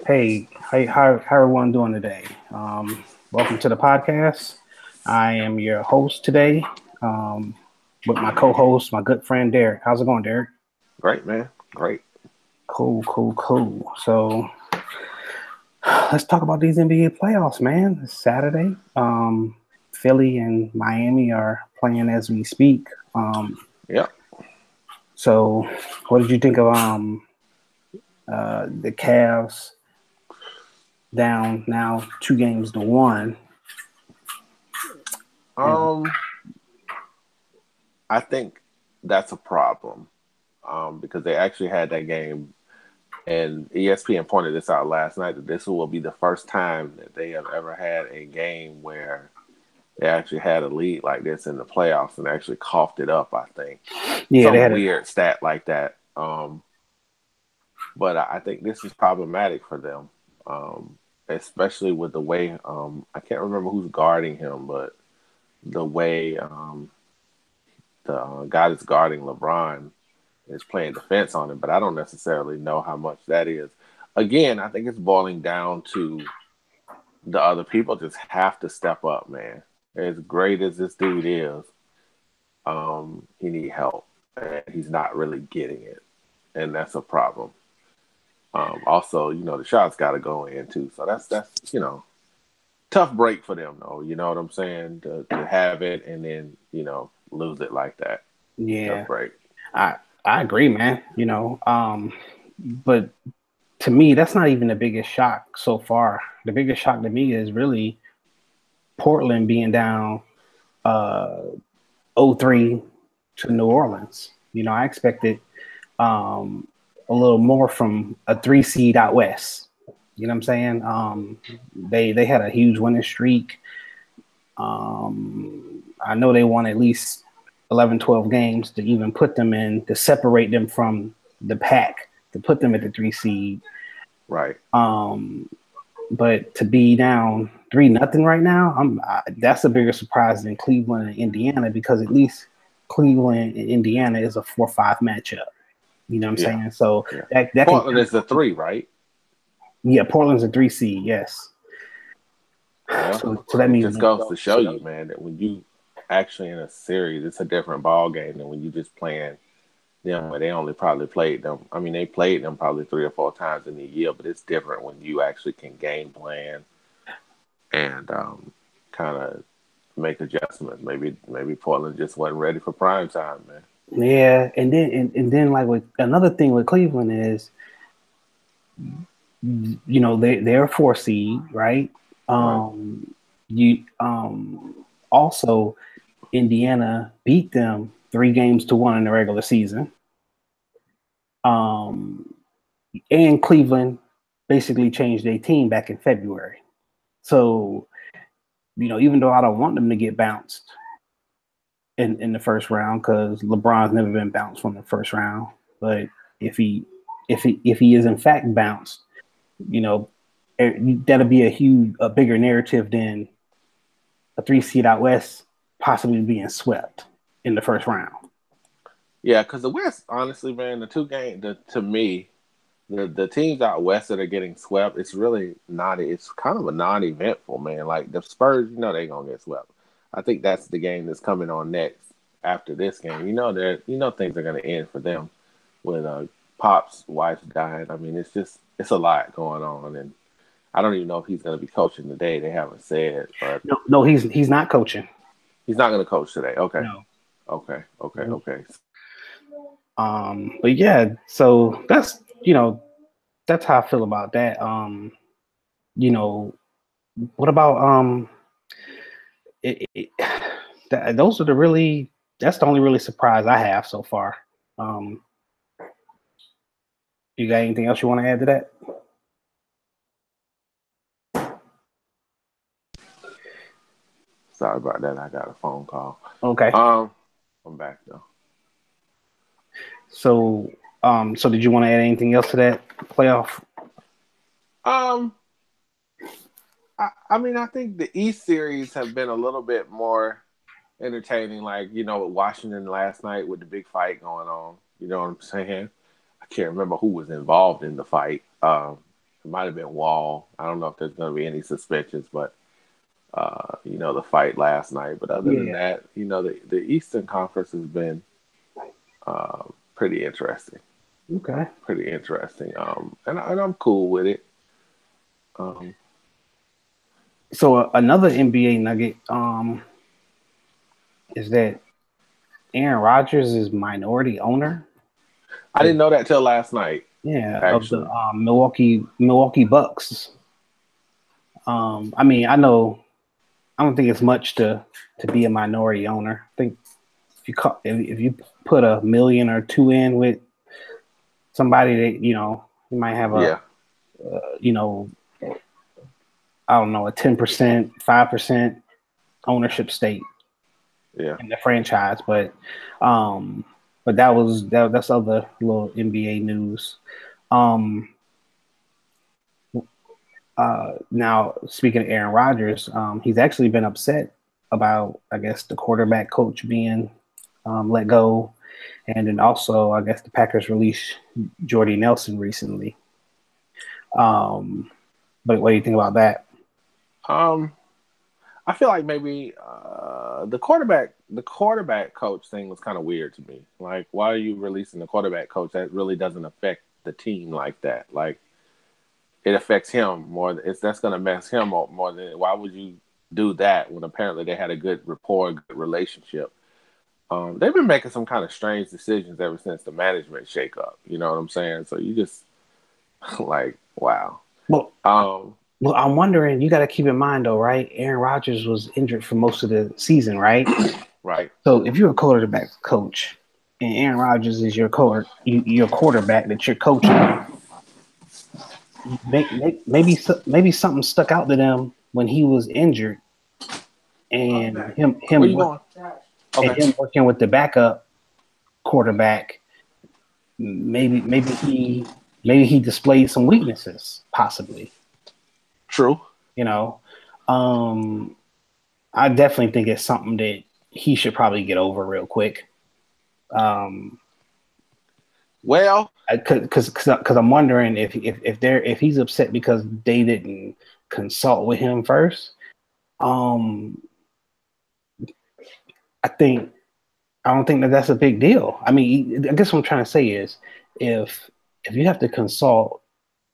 Hey, how everyone doing today? Welcome to the podcast. I am your host today, um, with my co-host, my good friend Derek. How's it going, Derek? Great, man. Great. Cool, cool, cool. So let's talk about these NBA playoffs, man. It's Saturday. Philly and Miami are playing as we speak. Yep. So what did you think of the Cavs down now 2 games to 1? And Um, I think that's a problem. Because they actually had that game, and ESPN pointed this out last night that this will be the first time that they have ever had a game where they actually had a lead like this in the playoffs and actually coughed it up. I think yeah, they some had it. weird stat like that. But I think this is problematic for them, especially with the way I can't remember who's guarding him, but the way the guy that's guarding LeBron is playing defense on him, but I don't necessarily know how much that is. Again, I think it's boiling down to the other people just have to step up, man. As great as this dude is, he need help, and he's not really getting it, and that's a problem. Also, the shots got to go in too, so that's tough break for them, though. You know what I'm saying? To have it and then lose it like that, tough Yeah, break. I agree, man. But to me, that's not even the biggest shock so far. The biggest shock to me is really Portland being down uh 0-3 to New Orleans. I expected um a little more from a 3 seed out west. You know what I'm saying? They had a huge winning streak. I know they won at least 11, 12 games to even put them in, to separate them from the pack, to put them at the 3 seed. Right. But to be down 3-0 right now, that's a bigger surprise than Cleveland and Indiana, because at least Cleveland and Indiana is a 4-5 matchup. You know what I'm Yeah. saying? So Yeah. that can Portland kind is the of go. three, right? Yeah, Portland's a 3 seed, yes. Well, So that it means just goes to show you, man, that when you actually in a series, it's a different ball game than when you just playing them where they only probably played them. I mean, they played them probably 3 or 4 times in the year, but it's different when you actually can game plan and kind of make adjustments. Maybe Portland just wasn't ready for prime time, man. yeah, and then like with another thing with Cleveland is, they're a 4 seed, right? Right. You Also, Indiana beat them 3 games to 1 in the regular season. Um, and Cleveland basically changed their team back in February. So, even though I don't want them to get bounced in the first round, because LeBron's never been bounced from the first round, but if he is in fact bounced, you know, that'll be a bigger narrative than a 3 seed out west possibly being swept in the first round. Yeah, because the West, honestly, man, to me, the teams out west that are getting swept, it's really not. It's kind of a non-eventful, man. Like the Spurs, they're gonna get swept. I think that's the game that's coming on next after this game. Things are gonna end for them with Pop's wife dying. I mean, it's a lot going on, and I don't even know if he's gonna be coaching today. They haven't said, but No, no, he's not coaching. he's not gonna coach today. Okay, No. okay, okay, okay. But yeah, so that's how I feel about that. You know, what about it, it, those are the really that's the only really surprise I have so far. Um, you got anything else you want to add to that? Sorry about that. I got a phone call. Okay. Um, I'm back though. So, so did you want to add anything else to that playoff? Um, I mean, I think the East series have been a little bit more entertaining. Like, with Washington last night with the big fight going on. You know what I'm saying? I can't remember who was involved in the fight. It might have been Wall. I don't know if there's going to be any suspensions, but the fight last night. But other than Yeah. that, the Eastern Conference has been pretty interesting. Okay. Pretty interesting. And I'm cool with it. So another NBA nugget is that Aaron Rodgers is minority owner. I didn't know that till last night. Yeah, of the Actually, Milwaukee Bucks. I mean, I don't think it's much to be a minority owner. I think if you put $1 million or $2 million in with somebody that you might have yeah, I don't know, a 10%, 5% ownership stake yeah. in the franchise, but that's other little NBA news. Now speaking of Aaron Rodgers, he's actually been upset about, I guess, the quarterback coach being let go, and then also I guess the Packers released Jordy Nelson recently. But what do you think about that? I feel like maybe the quarterback coach thing was kind of weird to me. Like, why are you releasing the quarterback coach? That really doesn't affect the team like that. Like, it affects him more. That's going to mess him up more than. Why would you do that when apparently they had a good rapport, good relationship? They've been making some kind of strange decisions ever since the management shakeup. You know what I'm saying? So you just like, wow. Well, I'm wondering. You got to keep in mind, though, right? Aaron Rodgers was injured for most of the season, right? Right. So if you're a quarterback coach and Aaron Rodgers is your quarterback that you're coaching, maybe something stuck out to them when he was injured, and Where you going? and Okay. him working with the backup quarterback. Maybe he displayed some weaknesses, possibly. True. I definitely think it's something that he should probably get over real quick. Well, because I'm wondering if he's upset because they didn't consult with him first. I don't think that's a big deal. I mean, I guess what I'm trying to say is if you have to consult,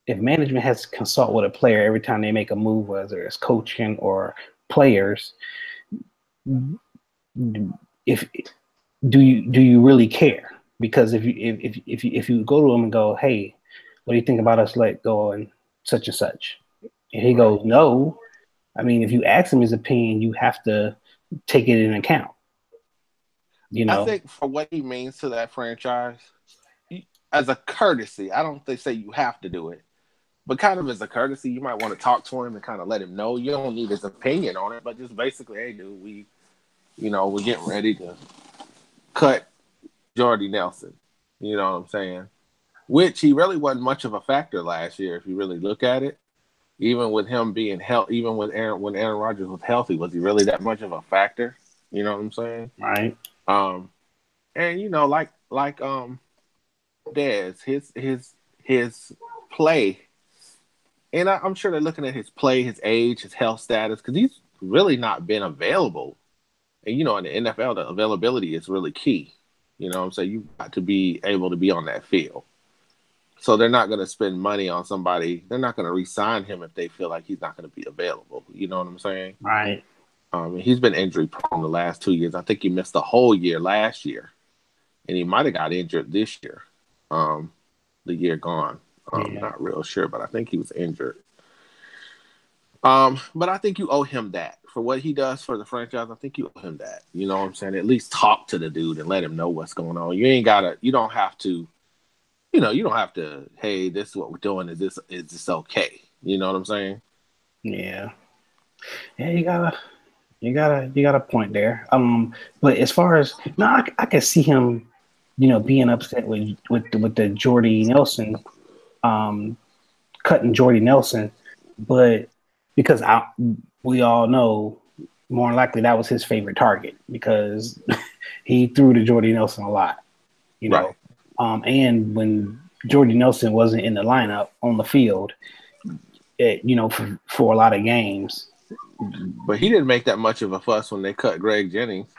if management has to consult with a player every time they make a move, whether it's coaching or players, if do you really care? Because if you go to him and go, hey, what do you think about us let go and such, and he goes no, I mean, if you ask him his opinion, you have to take it in account. I think for what he means to that franchise, as a courtesy, I don't say you have to do it, but kind of as a courtesy, you might want to talk to him and kind of let him know. You don't need his opinion on it, but just basically, hey, dude, we're getting ready to cut Jordy Nelson. You know what I'm saying? Which he really wasn't much of a factor last year, if you really look at it. Even with him being even with when Aaron Rodgers was healthy, was he really that much of a factor? You know what I'm saying? Right. And like Dez, his play, and I'm sure they're looking at his play, his age, his health status, because he's really not been available. And in the NFL, the availability is really key. You know what I'm saying? You've got to be able to be on that field. So they're not going to spend money on somebody. They're not going to re-sign him if they feel like he's not going to be available. You know what I'm saying? Right. He's been injury prone the last 2 years. I think he missed the whole year last year, and he might have got injured this year. The year gone. I'm not real sure, but I think he was injured. But I think you owe him that for what he does for the franchise. I think you owe him that. You know what I'm saying? At least talk to the dude and let him know what's going on. You don't have to. You don't have to. Hey, this is what we're doing. Is this okay? You know what I'm saying? Yeah. Yeah, you got a point there. But as far as I can see him, being upset with the Jordy Nelson, cutting Jordy Nelson, but because we all know more than likely that was his favorite target because he threw to Jordy Nelson a lot, Right. And when Jordy Nelson wasn't in the lineup on the field, for a lot of games. But he didn't make that much of a fuss when they cut Greg Jennings.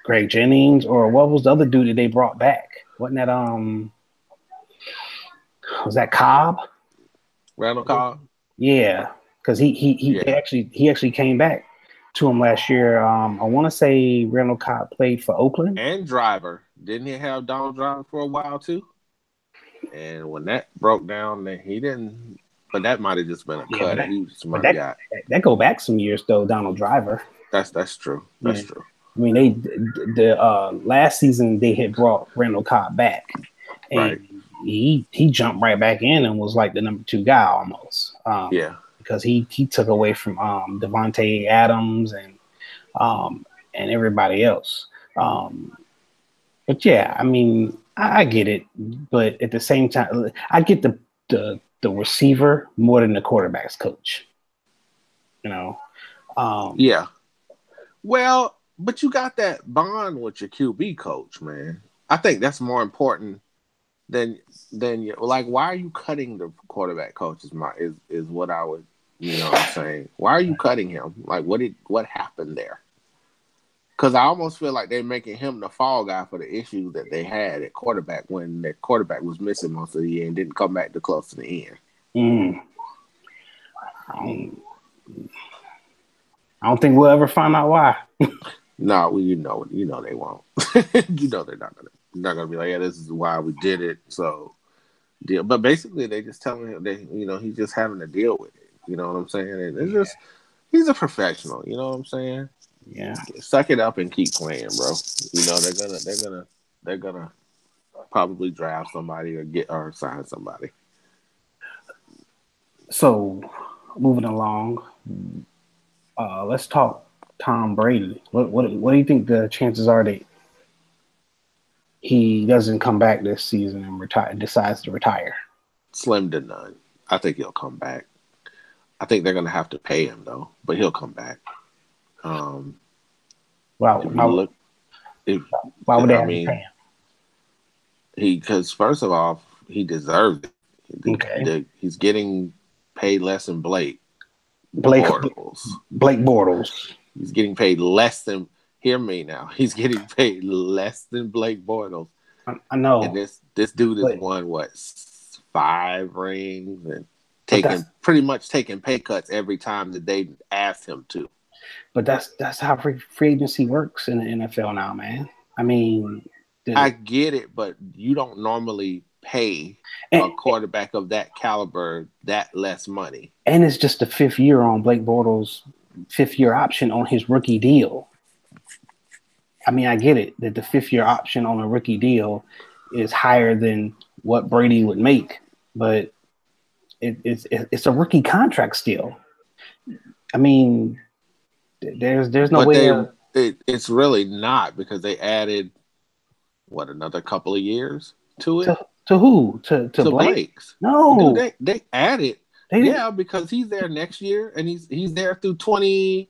Greg Jennings, or what was the other dude that they brought back? Wasn't that was that Cobb? Randall Cobb? Yeah, because he actually came back to him last year. I want to say Randall Cobb played for Oakland. And Driver. Didn't he have Donald Driver for a while too? And when that broke down, then he didn't. But that might have just been a cut. He was a smart guy. That go back some years though. Donald Driver. That's true. That's true. I mean, the last season they had brought Randall Cobb back, and right. he jumped right back in and was like the number 2 guy almost. Because he took away from Devontae Adams and everybody else. But yeah, I mean, I get it, but at the same time, I get the receiver more than the quarterback's coach. Yeah. Well, but you got that bond with your QB coach, man. I think that's more important than you. Like, why are you cutting the quarterback coach? Is what I would, I'm saying. Why are you cutting him? Like, what happened there? Because I almost feel like they're making him the fall guy for the issues that they had at quarterback when the quarterback was missing most of the year and didn't come back to close to the end. I don't think we'll ever find out why. No, well, they won't. They're not gonna be like, yeah, this is why we did it. So, deal. But basically, they just telling him he's just having to deal with it. You know what I'm saying? And it's just he's a professional. You know what I'm saying? Yeah. Suck it up and keep playing, bro. They're gonna probably draft somebody or sign somebody. So, moving along, let's talk Tom Brady. What do you think the chances are that he doesn't come back this season and decides to retire? Slim to none. I think he'll come back. I think they're going to have to pay him though, but he'll come back. Why would they have to pay him? Because first of all, he deserves it. Okay. He's getting paid less than Blake Bortles. He's getting paid less than. Hear me now. He's getting paid less than Blake Bortles. I know. And this dude has won 5 rings and pretty much taking pay cuts every time that they asked him to. But that's how free agency works in the NFL now, man. I mean, I get it, but you don't normally pay a quarterback of that caliber that less money. And it's just the 5th year on Blake Bortles' 5th year option on his rookie deal. I mean, I get it that the 5th year option on a rookie deal is higher than what Brady would make, but it's a rookie contract still. I mean, there's no way. It's really not, because they added another couple of years to it. To who? To Blake's? No, dude, they added. Because he's there next year, and he's there through 20.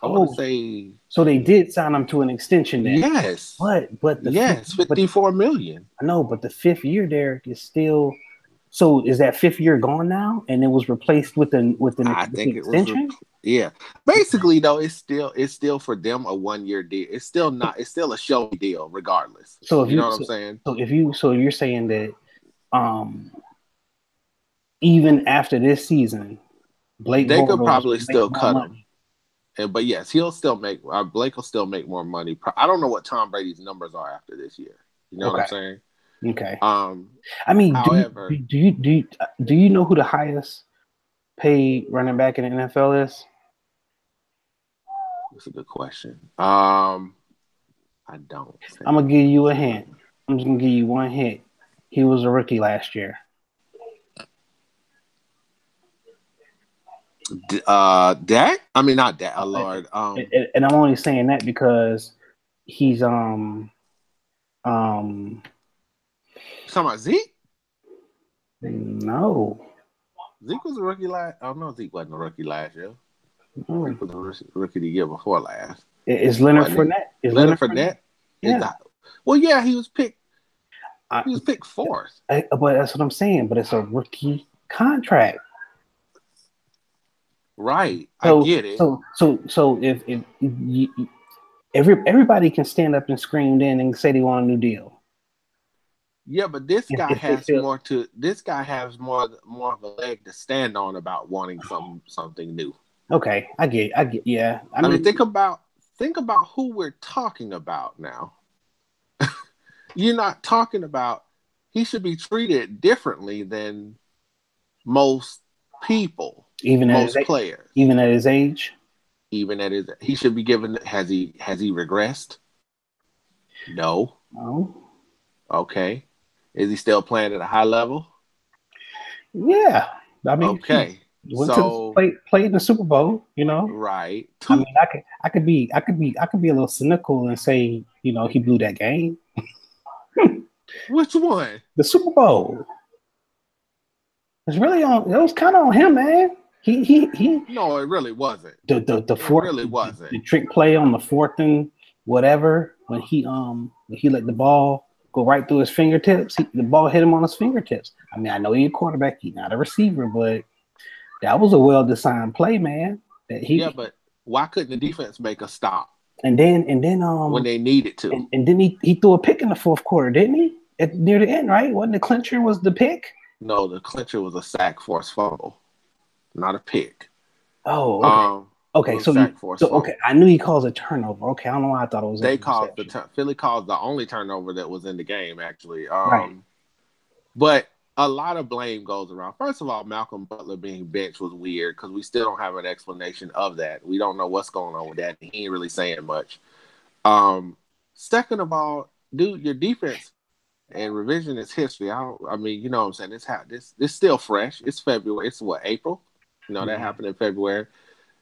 I want to say. So they did sign him to an extension then. Yes. But $54 million. I know, but the 5th year, Derek, is still. So is that 5th year gone now, and it was replaced with an extension? Basically, though, it's still for them a 1-year deal. It's still a show deal, regardless. So you know what I'm saying? So you're saying that, even after this season, Blake they could probably still cut him. But yes, he'll still make. Blake will still make more money. I don't know what Tom Brady's numbers are after this year. You know what I'm saying? Okay. I mean, however, do you know who the highest paid running back in the NFL is? That's a good question. I don't. I'm gonna give you a hint. I'm just gonna give you one hint. He was a rookie last year. Dak? I mean, not Dak. Lord. And I'm only saying that because he's talking about Zeke? No. Zeke was a rookie last. Oh no, Zeke wasn't a rookie last year. No. Zeke was a rookie the year before last. Is Leonard Fournette? Leonard Fournette? Yeah. He was picked. He was picked 4th. But that's what I'm saying. But it's a rookie contract. Right. I So get it. if everybody can stand up and scream then and say they want a new deal. Yeah, but this guy If they has feel more of a leg to stand on about wanting something new. okay, I get, yeah. I I mean, mean, think about who we're talking about now. You're not talking about he should be treated differently than most people, even at his most players. even at his age. Even at his he should be given has he regressed? No. Oh, Okay. Is he still playing at a high level? yeah. I mean, Okay. he went to the So played in the Super Bowl. You know, right. I mean, Two I could be a little cynical and say, you know, he blew that game. which one? The Super Bowl. It's really on. It was kind of on him, man. He. No, it really wasn't. The It fourth really wasn't. the trick play on the fourth and whatever when he let the ball go right through his fingertips. The ball hit him on his fingertips. I mean, I know he's a quarterback, he's not a receiver, but that was a well designed play, man. That Yeah, he but why couldn't the defense make a stop and then when they needed to? and then he threw a pick in the fourth quarter, didn't he? Near the end, right? Wasn't the clincher was the pick? No, the clincher was a sack force fumble, not a pick. Oh, okay. It Okay, was a sack force okay, fumble. I knew he calls a turnover. Okay, I don't know why I thought it was an They caused interception. Philly caused the only turnover that was in the game actually. Right. But a lot of blame goes around. First of all, Malcolm Butler being benched was weird because we still don't have an explanation of that. We don't know what's going on with that. He ain't really saying much. Second of all, dude, your defense and revision is history. I mean, you know what I'm saying? This still fresh. It's February. It's what, April? You know, that happened in February.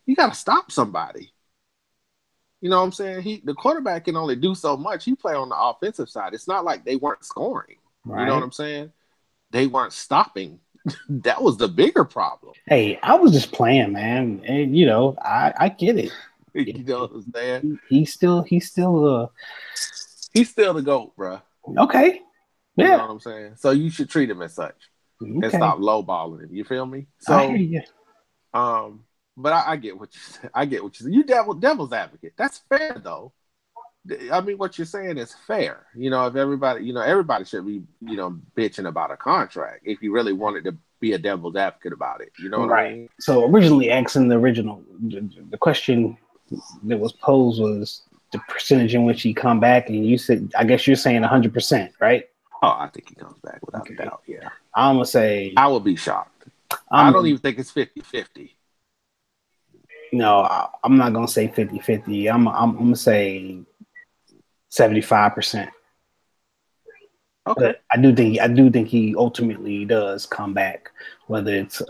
You got to stop somebody. You know what I'm saying? The quarterback can only do so much. He play on the offensive side. It's not like they weren't scoring. You know what Right. I'm saying? They weren't stopping. That was the bigger problem. Hey, I was just playing, man. And you know, I get it. You know what I'm saying? He's still He's still the GOAT, bro. okay. You know Yeah. what I'm saying? So you should treat him as such and Okay. stop lowballing him. You feel me? I hear So, you. but I get what you said. I get what you said. You devil's advocate. That's fair though. I mean, what you're saying is fair. You know, if everybody should be, bitching about a contract if you really wanted to be a devil's advocate about it. You know what I Right. mean? So originally asking the question that was posed was the percentage in which he come back, and you said I guess you're saying 100%, right? Oh, I think he comes back without a Okay. doubt. Yeah. I'm gonna say I would be shocked. I don't even think it's 50-50. No, I'm not gonna say 50-50. I'm gonna say 75%. Okay. But I do think he ultimately does come back, whether it's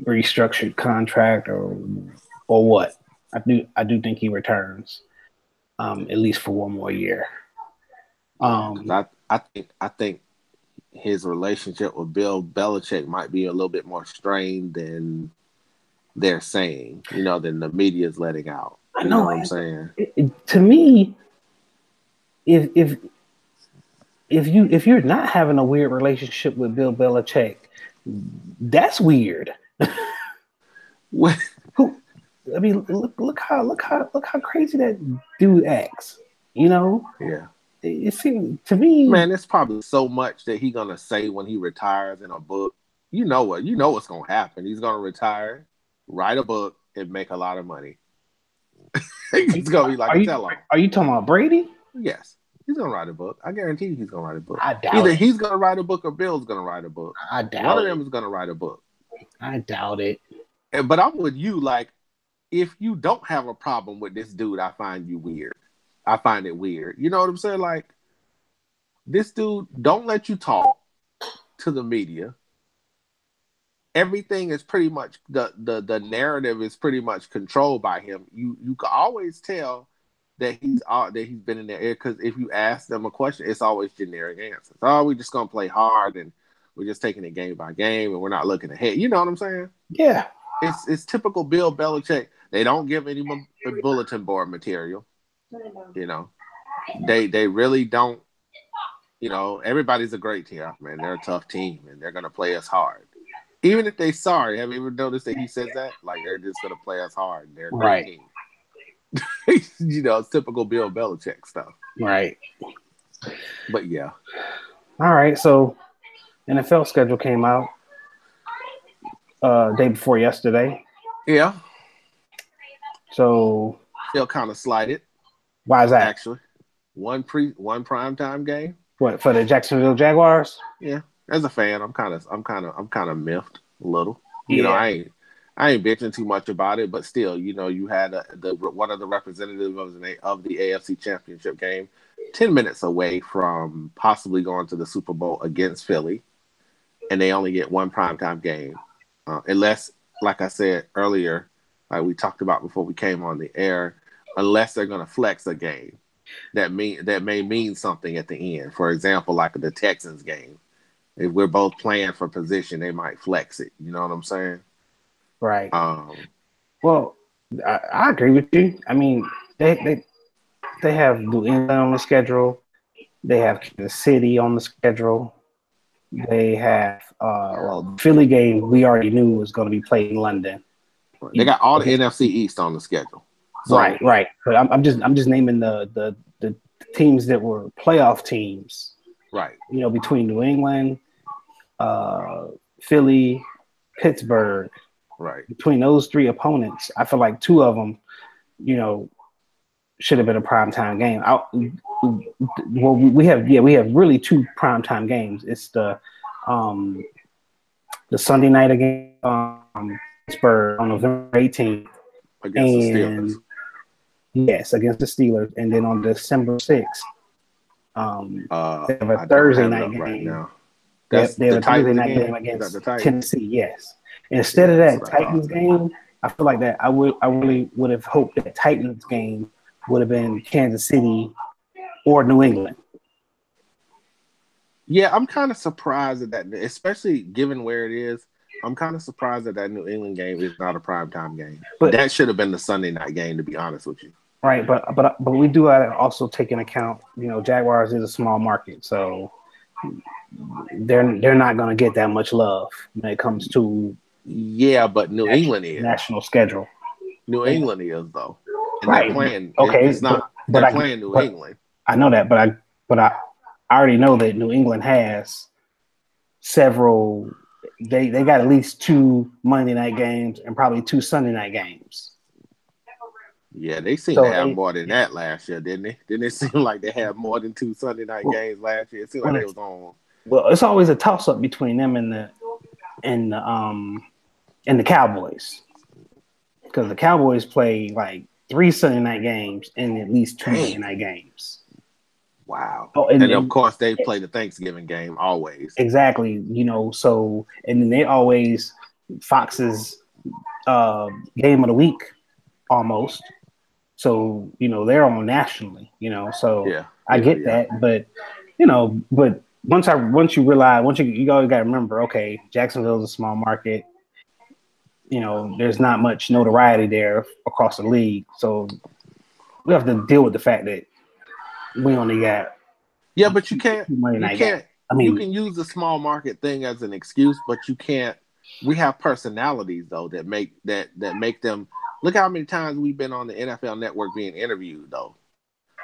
restructured contract or what. I do think he returns, at least for one more year. Because I think his relationship with Bill Belichick might be a little bit more strained than they're saying, than the media is letting out. You know what I'm saying? To me, if you're not having a weird relationship with Bill Belichick, that's weird. What? I mean, look how crazy that dude acts. You know? Yeah. It seems to me, man, it's probably so much that he's gonna say when he retires in a book. You know what's gonna happen. He's gonna retire, write a book, and make a lot of money. It's gonna be like a tell-all. Are you talking about Brady? Yes, he's gonna write a book. I guarantee you he's gonna write a book. I doubt Either it. he's gonna write a book or Bill's gonna write a book. I doubt One of them is gonna write a book. I doubt it. But I'm with you. Like, if you don't have a problem with this dude, I find you weird. I find it weird. You know what I'm saying? Like, this dude don't let you talk to the media. Everything is pretty much the narrative is pretty much controlled by him. You can always tell that he's been in there because if you ask them a question, it's always generic answers. Oh, we're just gonna play hard and we're just taking it game by game and we're not looking ahead. You know what I'm saying? Yeah. It's typical Bill Belichick. They don't give any bulletin board material. You know, they really don't. You know, everybody's a great team, man. They're a tough team and they're gonna play us hard. Even if they sorry, have you ever noticed that he says that? Like they're just gonna play us hard. They're a great Right. team. It's typical Bill Belichick stuff. Right. But yeah. All right. So NFL schedule came out day before yesterday. Yeah. So Still kind of slighted. why is that? Actually. One primetime game. What, for the Jacksonville Jaguars? Yeah. As a fan, I'm kind of miffed a little. Yeah. I ain't bitching too much about it, but still, you had one of the representatives of the AFC Championship game 10 minutes away from possibly going to the Super Bowl against Philly, and they only get one primetime game. Unless, like I said earlier, like we talked about before we came on the air, unless they're going to flex a game that may mean something at the end. For example, like the Texans game. If we're both playing for position, they might flex it. You know what I'm saying? Right. Well, I agree with you. I mean, they have New England on the schedule. They have Kansas City on the schedule. They have the Philly game we already knew was going to be played in London. They got all the NFC East on the schedule. So, right. But I'm just naming the teams that were playoff teams. Right. Between New England, Philly, Pittsburgh. Right. Between those three opponents, I feel like two of them, should have been a primetime game. We have really two primetime games. It's the Sunday night against Pittsburgh on November 18th against the Steelers. Yes, against the Steelers, and then on December 6th, they have a Thursday night game. Right now. They have a Thursday night game against Tennessee. Yes. Instead of that Titans game, I feel like that I really would have hoped that Titans game would have been Kansas City or New England. Yeah, I'm kind of surprised at that, especially given where it is. I'm kind of surprised that New England game is not a primetime game. But that should have been the Sunday night game, to be honest with you. Right, but we do also take into account, Jaguars is a small market, so they're not going to get that much love when it comes to. Yeah, but New England is national schedule. New England is though. And right. They're playing. Okay. It's not. They're playing New England. I know that, but I already know that New England has several. They got at least two Monday night games and probably two Sunday night games. Yeah, they seem to have more than that last year, didn't they? Didn't it seem like they had more than two Sunday night games last year? It seemed like it was on. Well, it's always a toss up between them and the Cowboys, because the Cowboys play like 3 Sunday night games and at least 2 Monday night games. Wow. Oh, and of course they play the Thanksgiving game always. Exactly. So and then they always Fox's game of the week almost. So, they're on nationally, so yeah, I get that. But, but once you realize, you always got to remember, okay, Jacksonville is a small market. There's not much notoriety there across the league. So we have to deal with the fact that we only got. Yeah, but you can't. I mean, you can use the small market thing as an excuse, but you can't. We have personalities though that make them. Look how many times we've been on the NFL Network being interviewed though.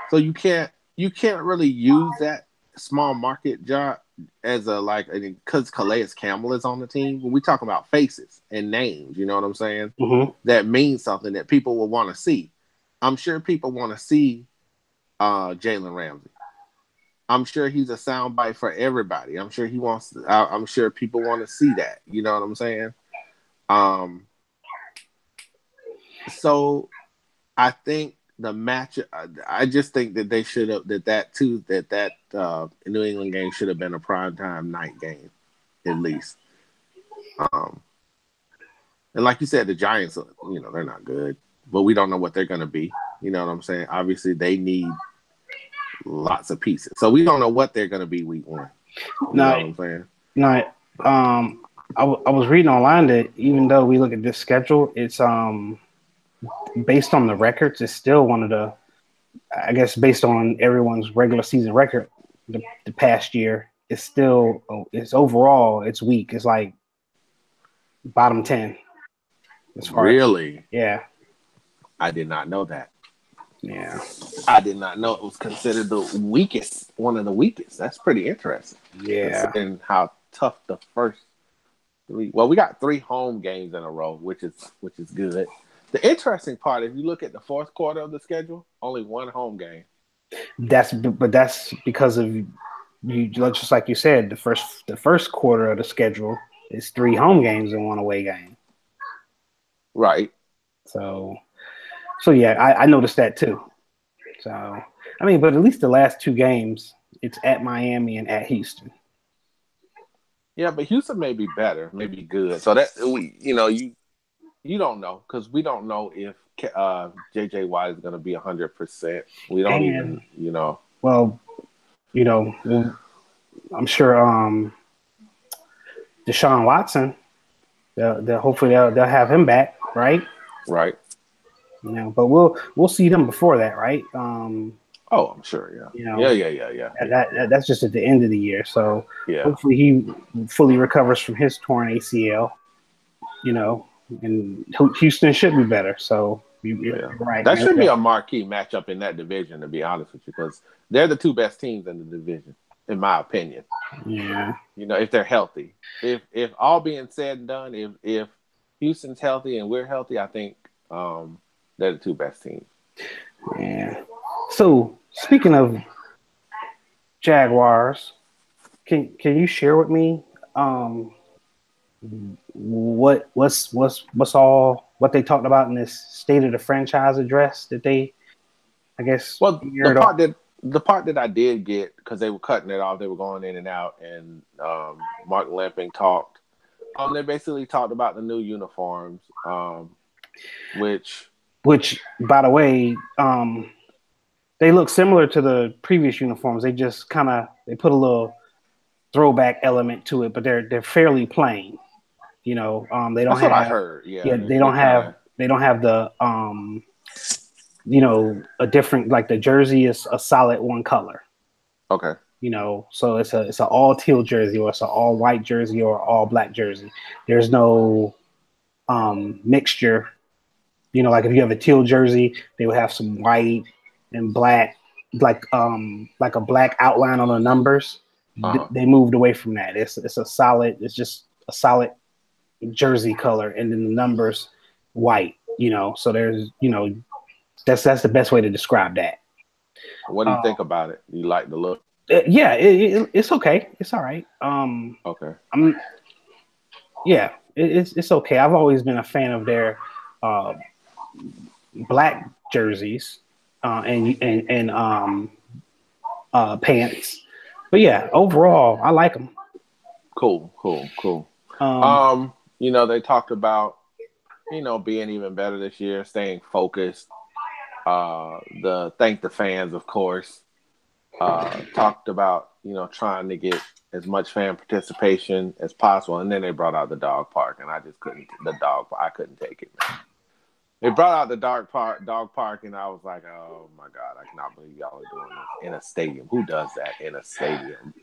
So you can't really use that small market job as because Calais Campbell is on the team. When we talk about faces and names, you know what I'm saying? Mm-hmm. That means something that people will want to see. I'm sure people want to see Jalen Ramsey. I'm sure he's a soundbite for everybody. I'm sure I'm sure people want to see that. You know what I'm saying? So I think the match. I just think that they should have that New England game should have been a primetime night game, at least. And like you said, the Giants, they're not good, but we don't know what they're going to be. You know what I'm saying? Obviously, they need lots of pieces, so we don't know what they're going to be week 1. You know what I'm saying? No, I was reading online that even though we look at this schedule, it's based on the records, it's still one of the, I guess, based on everyone's regular season record, the past year, it's overall, it's weak. It's like bottom 10. As far Really? yeah. I did not know that. Yeah. I did not know it was considered the weakest, one of the weakest. That's pretty interesting. Yeah. Considering how tough the first three. Well, we got 3 home games in a row, which is good. The interesting part, if you look at the fourth quarter of the schedule, only 1 home game. That's because of you. Just like you said, the first quarter of the schedule is 3 home games and 1 away game. Right. So yeah, I noticed that too. So I mean, but at least the last 2 games, it's at Miami and at Houston. Yeah, but Houston may be better, may be good. So that you don't know because we don't know if JJ Watt is going to be 100%. We don't And even. well, I'm sure Deshaun Watson, they'll hopefully they'll have him back, right? Right. But we'll see them before that, right? Oh, I'm sure. Yeah. Yeah. That's just at the end of the year. So yeah. Hopefully he fully recovers from his torn ACL. And Houston should be better. So you're right. That should be a marquee matchup in that division, to be honest with you, because they're the 2 best teams in the division, in my opinion. Yeah. If they're healthy, if all being said and done, if Houston's healthy and we're healthy, I think they're the 2 best teams. Yeah. So speaking of Jaguars, can you share with me what's all what they talked about in this state of the franchise address that they, I guess. Well, the part that I did get, because they were cutting it off, they were going in and out, and Mark Lamping talked. They basically talked about the new uniforms, which by the way, they look similar to the previous uniforms. They just they put a little throwback element to it, but they're fairly plain. They don't that's have. What I heard. Yeah, they don't have the a different, like the jersey is a solid one color. Okay. So it's an all teal jersey, or it's an all white jersey, or all black jersey. There's no mixture. Like if you have a teal jersey, they would have some white and black, like a black outline on the numbers. Uh-huh. They moved away from that. It's just a solid jersey color, and then the numbers white. So there's that's the best way to describe that. What do you think about it? You like the look? Yeah, it's okay. It's all right. Okay. It's okay. I've always been a fan of their black jerseys and pants. But yeah, overall, I like them. Cool. They talked about being even better this year, staying focused. Thank the fans, of course. Talked about trying to get as much fan participation as possible, and then they brought out the dog park, and I just couldn't. I couldn't take it. They brought out the dog park, and I was like, oh my god, I cannot believe y'all are doing this in a stadium. Who does that in a stadium?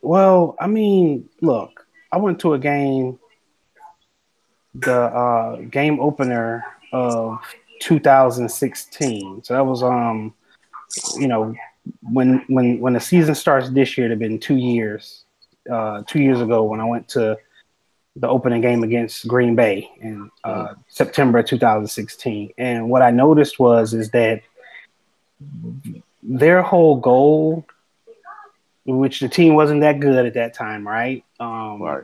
Well, I mean, look, I went to a game, the game opener of 2016. So that was when the season starts this year, it'd been 2 years. 2 years ago when I went to the opening game against Green Bay in September 2016. And what I noticed is that their whole goal, which the team wasn't that good at that time, right? Right.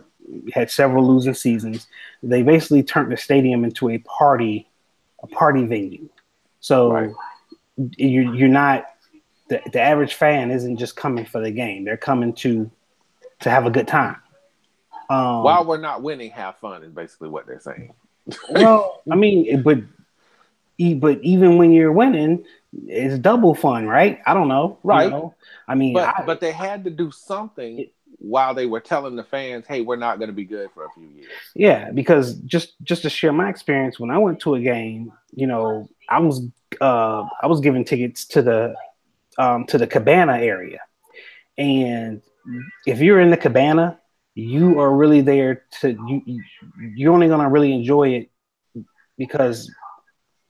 Had several losing seasons. They basically turned the stadium into a party venue. So right. You're not the average fan isn't just coming for the game; they're coming to have a good time. While we're not winning, have fun is basically what they're saying. Well, I mean, but even when you're winning, it's double fun, right? I don't know, right? I mean, but they had to do something while they were telling the fans, "Hey, we're not going to be good for a few years." Yeah, because just to share my experience, when I went to a game, I was given tickets to the Cabana area, and if you're in the Cabana, you are really there to you're only gonna really enjoy it because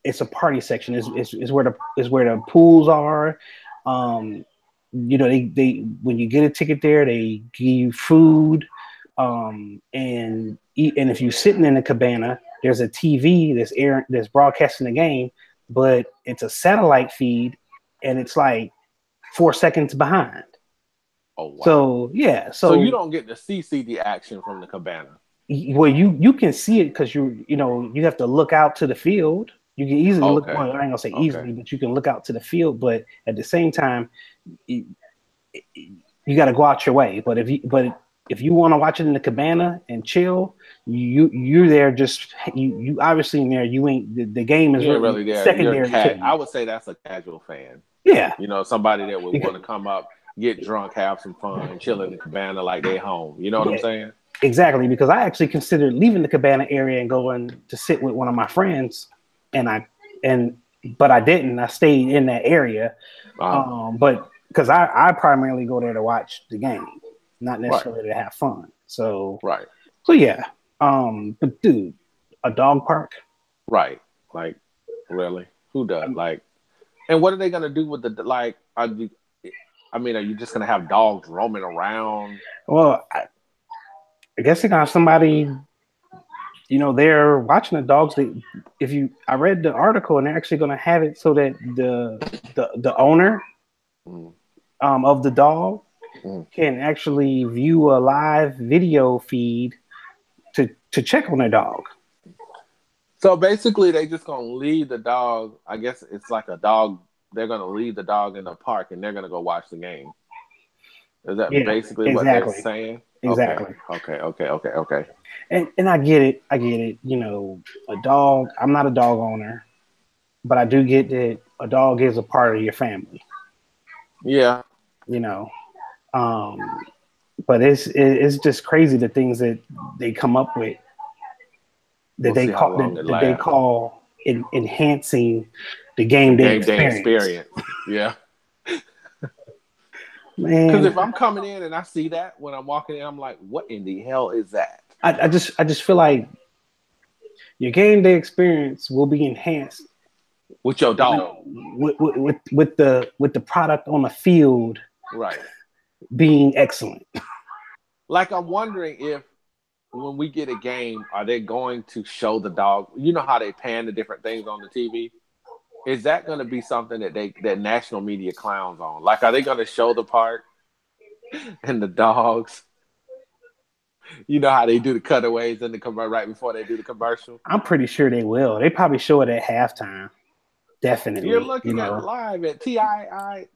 it's a party section. Is where the pools are. Um, they when you get a ticket there, they give you food, and eat. And if you're sitting in the cabana, there's a TV that's broadcasting the game, but it's a satellite feed, and it's like 4 seconds behind. Oh wow! So yeah, so you don't get to see the action from the cabana. well, you can see it because you have to look out to the field. You can easily look. Okay. Well, I ain't gonna say Okay. easily, but you can look out to the field. But at the same time, you, you got to go out your way. But if you want to watch it in the cabana and chill, you're there. Just you obviously in there. You ain't the game is You ain't really really there. secondary to I you. would say that's a casual fan. Yeah, You know, somebody that would want to come up, get drunk, have some fun, chill in the cabana like they home. You know what I'm yeah, saying? exactly. Because I actually considered leaving the cabana area and going to sit with one of my friends, and and but I didn't. I stayed in that area. But because I primarily go there to watch the game, not Right. necessarily to have fun. So Right. so yeah. But dude, a dog park. Right. Like, really? Who does? Like, and what are they gonna do with the like? Are you just gonna have dogs roaming around? Well, I guess they got somebody. They're watching the dogs. I read the article, and they're actually going to have it so that the owner Mm. of the dog Mm. can actually view a live video feed to check on their dog. So basically, they just gonna leave the dog. I guess it's like a dog. They're gonna leave the dog in the park, and they're gonna go watch the game. Is that Yeah, basically what they're exactly, saying? Okay, exactly. okay. And I get it. I get it. A dog. I'm not a dog owner, but I do get that a dog is a part of your family. Yeah. You know, um, but it's just crazy the things that they come up with We'll see how long it that they lasts. call enhancing the The game day game day experience. experience. Yeah. Because Man, if I'm coming in and I see that when I'm walking in, I'm like, what in the hell is that? I just feel like your game day experience will be enhanced With your dog. with the product on the field Right. being excellent. Like, I'm wondering if when we get a game, are they going to show the dog? You know how they pan the different things on the TV? Is that going to be something that national media clowns on? Like, are they going to show the park and the dogs? You know how they do the cutaways in the commercial right before they do the commercial? I'm pretty sure they will. They probably show it at halftime. You're Definitely, looking at live at TIIA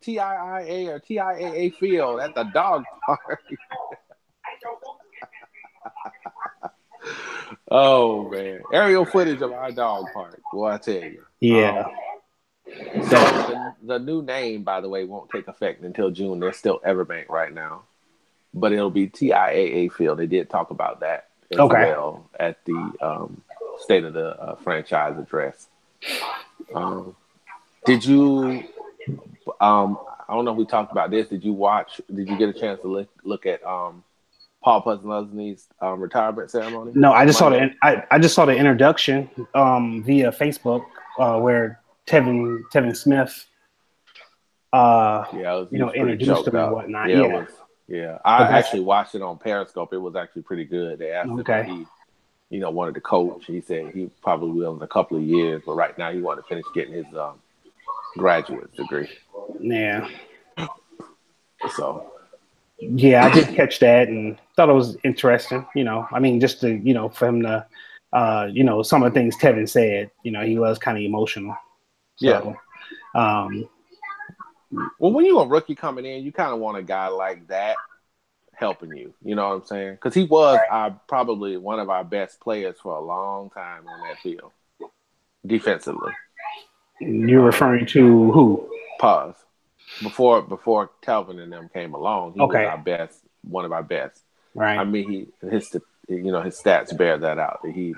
or TIAA field at the dog park. Oh man, aerial footage of our dog park. Boy, I tell you. Yeah. So the new name, by the way, won't take effect until June. They're still Everbank right now, but it'll be TIAA Field. They did talk about that as well at the State of the Franchise address. Did you? I don't know if we talked about this. Did you watch? Did you get a chance to look at Paul Posluszny's retirement ceremony? No, I just saw I just saw the introduction via Facebook where Tevin Smith introduced him and whatnot. Yeah. I actually watched it on Periscope. It was actually pretty good. They asked him if he wanted to coach. He said he probably will in a couple of years, but right now he wanted to finish getting his graduate degree. Yeah. So yeah, I did catch that and thought it was interesting. Just to, for him to, some of the things Tevin said, he was kind of emotional. So, well, when you're a rookie coming in, you kind of want a guy like that helping you. You know what I'm saying? Because he was probably one of our best players for a long time on that field, defensively. You're referring to who? Pause. Before Telvin and them came along, he was our best, one of our best. Right. I mean, his stats bear that out. He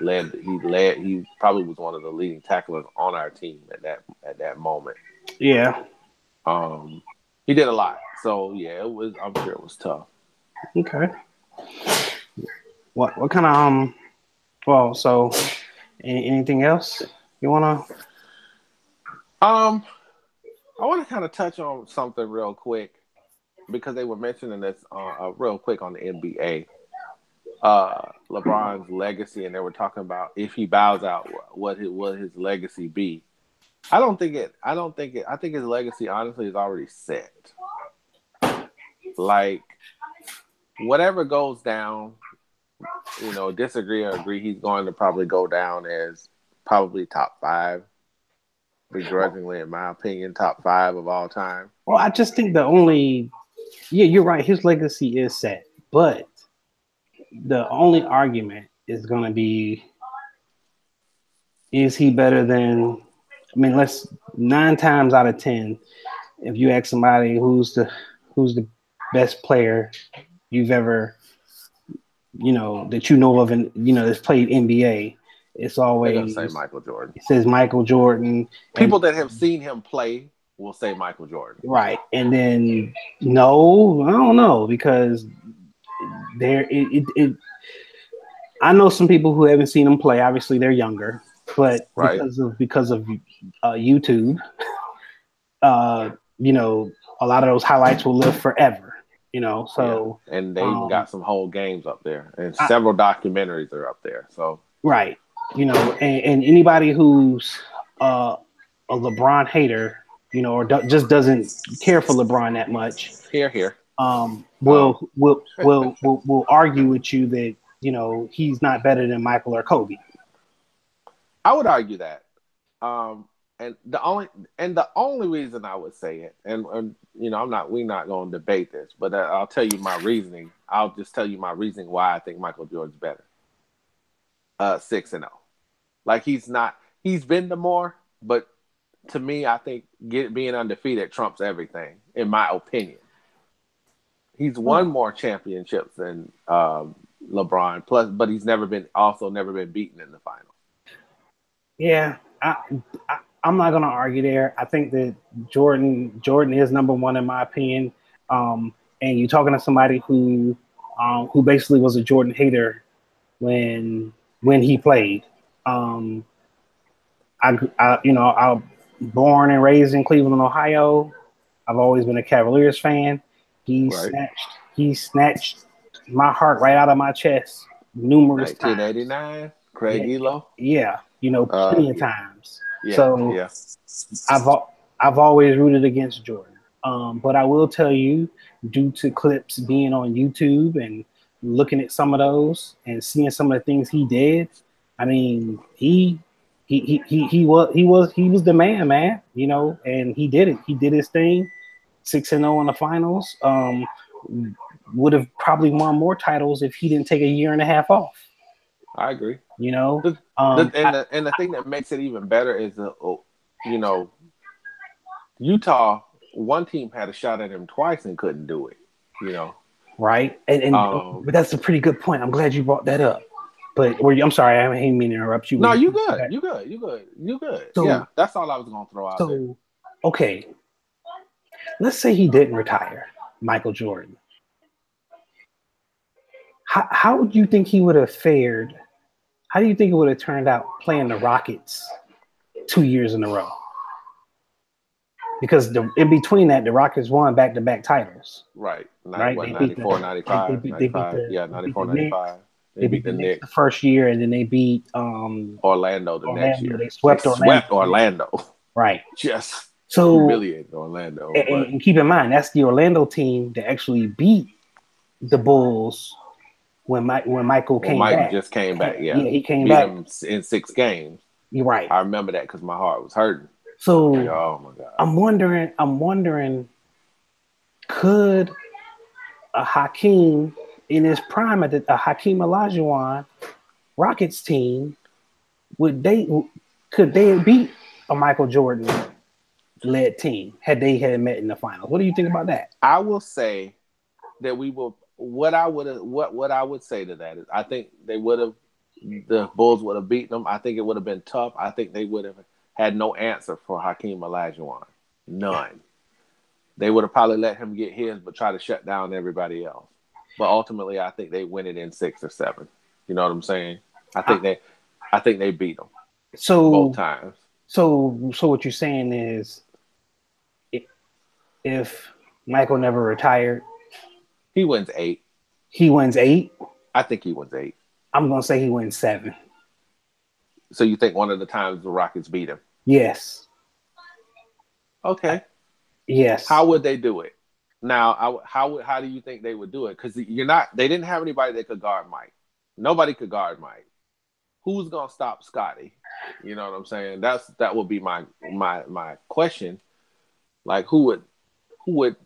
probably was one of the leading tacklers on our team at that moment. Yeah. He did a lot. So yeah, I'm sure it was tough. Okay. What kind of well, so anything else you wanna? Um, I want to kind of touch on something real quick because they were mentioning this real quick on the NBA. LeBron's legacy, and they were talking about if he bows out, what his legacy be. I don't think it. I don't think it. I think his legacy, honestly, is already set. Like whatever goes down, disagree or agree, he's going to probably go down as probably top five, begrudgingly, in my opinion, top five of all time. Well, I just think you're right. His legacy is set, but the only argument is going to be, is he better than? I mean, let's 9 times out of 10, if you ask somebody who's the best player you've ever, that you know of, and that's played NBA, it's They're gonna always say Michael Jordan. it says Michael Jordan. People that have seen him play will say Michael Jordan. Right, and then no, I don't know, because I know some people who haven't seen him play. Obviously, they're younger, but right. because of YouTube, a lot of those highlights will live forever. So yeah. And they even got some whole games up there, and several documentaries are up there. So right, and anybody who's a LeBron hater, or just doesn't care for LeBron that much, here, will argue with you that he's not better than Michael or Kobe. I would argue that, and the only reason I would say it, and we're not going to debate this, but I'll tell you my reasoning. I'll just tell you my reasoning why I think Michael Jordan's better. 6-0, like he's been the more, but to me, I think being undefeated trumps everything, in my opinion. He's won more championships than LeBron, but he's never been beaten in the finals. Yeah, I'm not gonna argue there. I think that Jordan is number one in my opinion. And you're talking to somebody who basically was a Jordan hater when he played. I'm born and raised in Cleveland, Ohio. I've always been a Cavaliers fan. He snatched my heart right out of my chest numerous 1989, times. Craig Elo. Yeah, plenty of times. Yeah, so yeah. I've always rooted against Jordan. But I will tell you, due to clips being on YouTube and looking at some of those and seeing some of the things he did, I mean, he was the man, and he did it. He did his thing. 6-0 in the finals. Would have probably won more titles if he didn't take a year and a half off. I agree. The thing that makes it even better is Utah, one team had a shot at him twice and couldn't do it. Right, but that's a pretty good point. I'm glad you brought that up. But I'm sorry, I didn't mean to interrupt you. No, you good. You good. So, yeah, that's all I was gonna throw out there. Okay, let's say he didn't retire, Michael Jordan. How do you think he would have fared? How do you think it would have turned out playing the Rockets 2 years in a row? Because in between that, the Rockets won back-to-back titles. Right. 94, 95. 95. Yeah, 94, 95. They beat the Knicks the first year, and then they beat Orlando next year. They swept Orlando. Right. Just so humiliated Orlando. And keep in mind, that's the Orlando team that actually beat the Bulls when Michael came back. Mike just came back, yeah. He came beat back him in 6 games. You're right. I remember that because my heart was hurting. So, oh my God. I'm wondering, could a Hakeem in his prime, a Hakeem Olajuwon Rockets team, could they beat a Michael Jordan led team had they met in the finals? What do you think about that? I will say that we will. What I would say to that is, I think the Bulls would have beaten them. I think it would have been tough. I think they would have had no answer for Hakeem Olajuwon. None. They would have probably let him get his, but try to shut down everybody else. But ultimately, I think they win it in 6 or 7. You know what I'm saying? I think they beat them both So times. so what you're saying is if Michael never retired, He wins 8. he wins 8. I think he wins 8. I'm gonna say he wins 7. So you think one of the times the Rockets beat him? Yes. Okay. Yes. How would they do it? Now, how do you think they would do it? Because they didn't have anybody that could guard Mike. Nobody could guard Mike. Who's gonna stop Scotty? You know what I'm saying? That would be my question. Like who would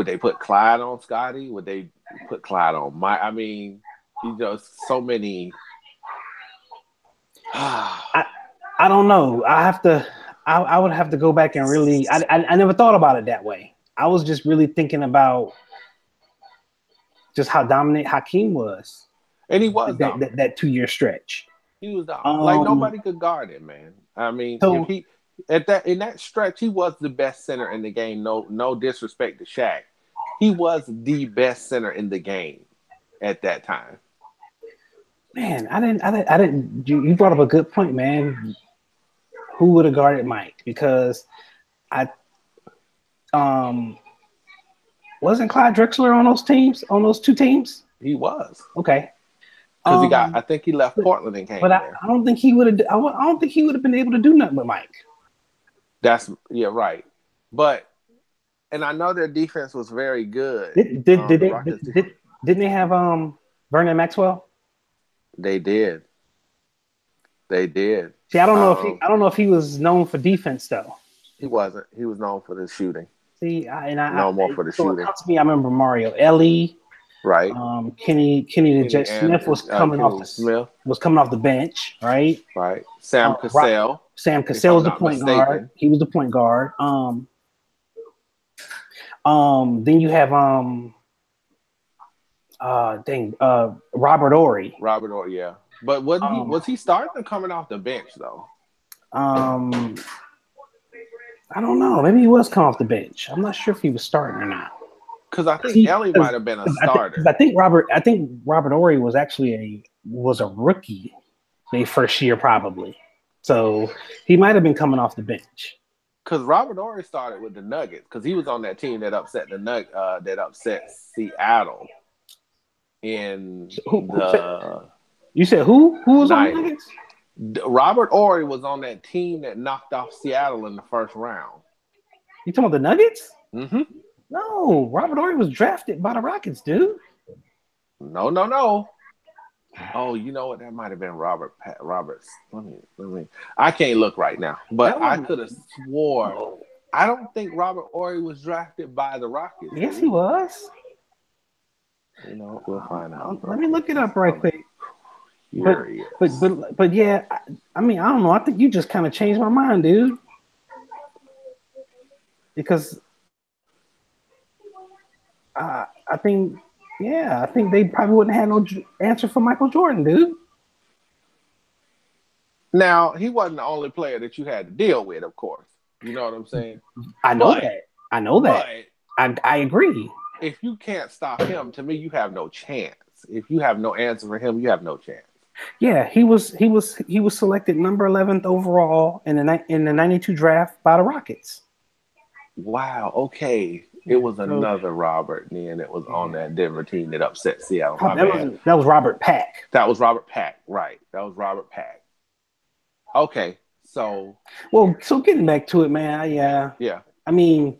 they put Clyde on Scotty? Would they put Clyde on Mike? I mean, so many. I don't know. I would have to go back and really. I never thought about it that way. I was just really thinking about just how dominant Hakeem was. And he was dominant. That 2-year stretch. He was dominant. Like nobody could guard him, man. I mean, if he in that stretch, he was the best center in the game. No disrespect to Shaq. He was the best center in the game at that time. Man, I didn't. You brought up a good point, man. Who would have guarded Mike? Because wasn't Clyde Drexler on those teams, on those 2 teams? He was. Okay. Because I think he left Portland and came but there. I don't think he would have. I don't think he would have been able to do nothing with Mike. Right. But and I know their defense was very good. Didn't they have Vernon Maxwell? They did. See, I don't know if he was known for defense though. He wasn't. He was known for the shooting. See, more for the shooting. It comes to me, I remember Mario Ellie. Right. Kenny the Jet Smith was coming off the bench, right? Right. Sam Cassell. Sam Cassell was the point guard. He was the point guard. Then you have Robert Horry. Robert Horry, yeah. But was he starting or coming off the bench though? I don't know. Maybe he was coming off the bench. I'm not sure if he was starting or not. Because I think Ellie might have been a starter. I think Robert Horry was actually a rookie their first year probably. So he might have been coming off the bench. Because Robert Horry started with the Nuggets because he was on that team that upset Seattle You said who? Who was on the Nuggets? Robert Horry was on that team that knocked off Seattle in the first round. You talking about the Nuggets? Mm-hmm. No, Robert Horry was drafted by the Rockets, dude. No. Oh, you know what? That might have been Roberts. Let me. I can't look right now, but I could have swore. I don't think Robert Horry was drafted by the Rockets. Yes, he was. You know, we'll find out. Let me look it up right quick. But yeah, I mean, I don't know. I think you just kind of changed my mind, dude. Because I think they probably wouldn't have no answer for Michael Jordan, dude. Now, he wasn't the only player that you had to deal with, of course. You know what I'm saying? I know that. I agree. If you can't stop him, to me, you have no chance. If you have no answer for him, you have no chance. Yeah, he was selected number 11th overall in the 92 draft by the Rockets. Wow. Okay. It was another Robert then that was on that Denver team that upset Seattle. That was Robert Pack. That was Robert Pack, right. That was Robert Pack. Okay. So getting back to it, man, yeah. I mean,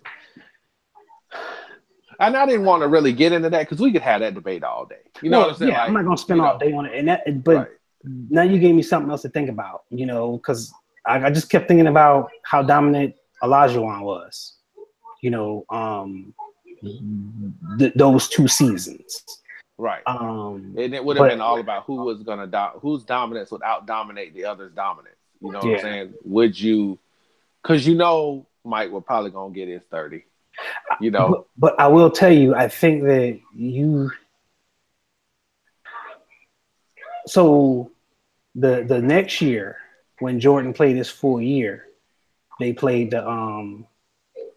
and I didn't want to really get into that because we could have that debate all day. You know what I'm saying? Yeah, I'm not gonna spend all day on it. But now you gave me something else to think about, you know, because I just kept thinking about how dominant Olajuwon was. You know, those 2 seasons. Right. And it would have been all about whose dominance would out-dominate the other's dominance. You know what I'm saying? Would you – because you know Mike will probably going to get his 30. You know? But I will tell you, I think that you – so the next year when Jordan played his full year, they played the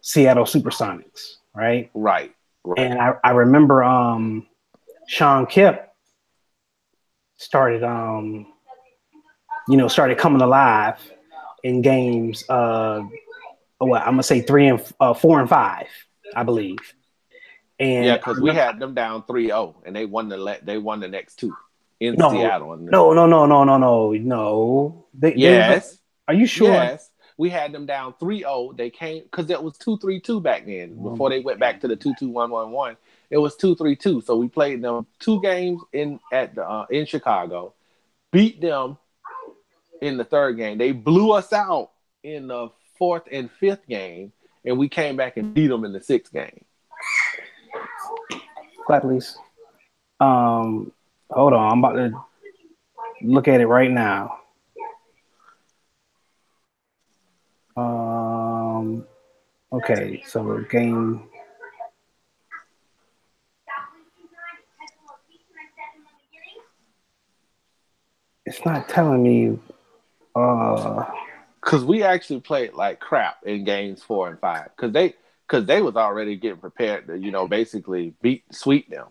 Seattle Supersonics, right? Right. And I remember Sean Kemp started started coming alive in games. What I'm gonna say 4 and 5, I believe. Yeah, And because we had them down 3-0, and they won the next two in no, Seattle. no, no, no, no, no, no, no. They was up. Yes, Are you sure? yes, we had them down 3-0. They came because it was 2-3-2 back then. Oh Before my they went back God. to the 2-2-1-1-1, it was 2-3-2. So we played them 2 games in Chicago, beat them in the third game. They blew us out in the fourth and fifth game, and we came back and beat them in the sixth game. Clap, please. Hold on. I'm about to look at it right now. Um, okay, so game. It's not telling me. Uh, Because we actually played like crap in games 4 and 5. Because they was already getting prepared to basically sweep them,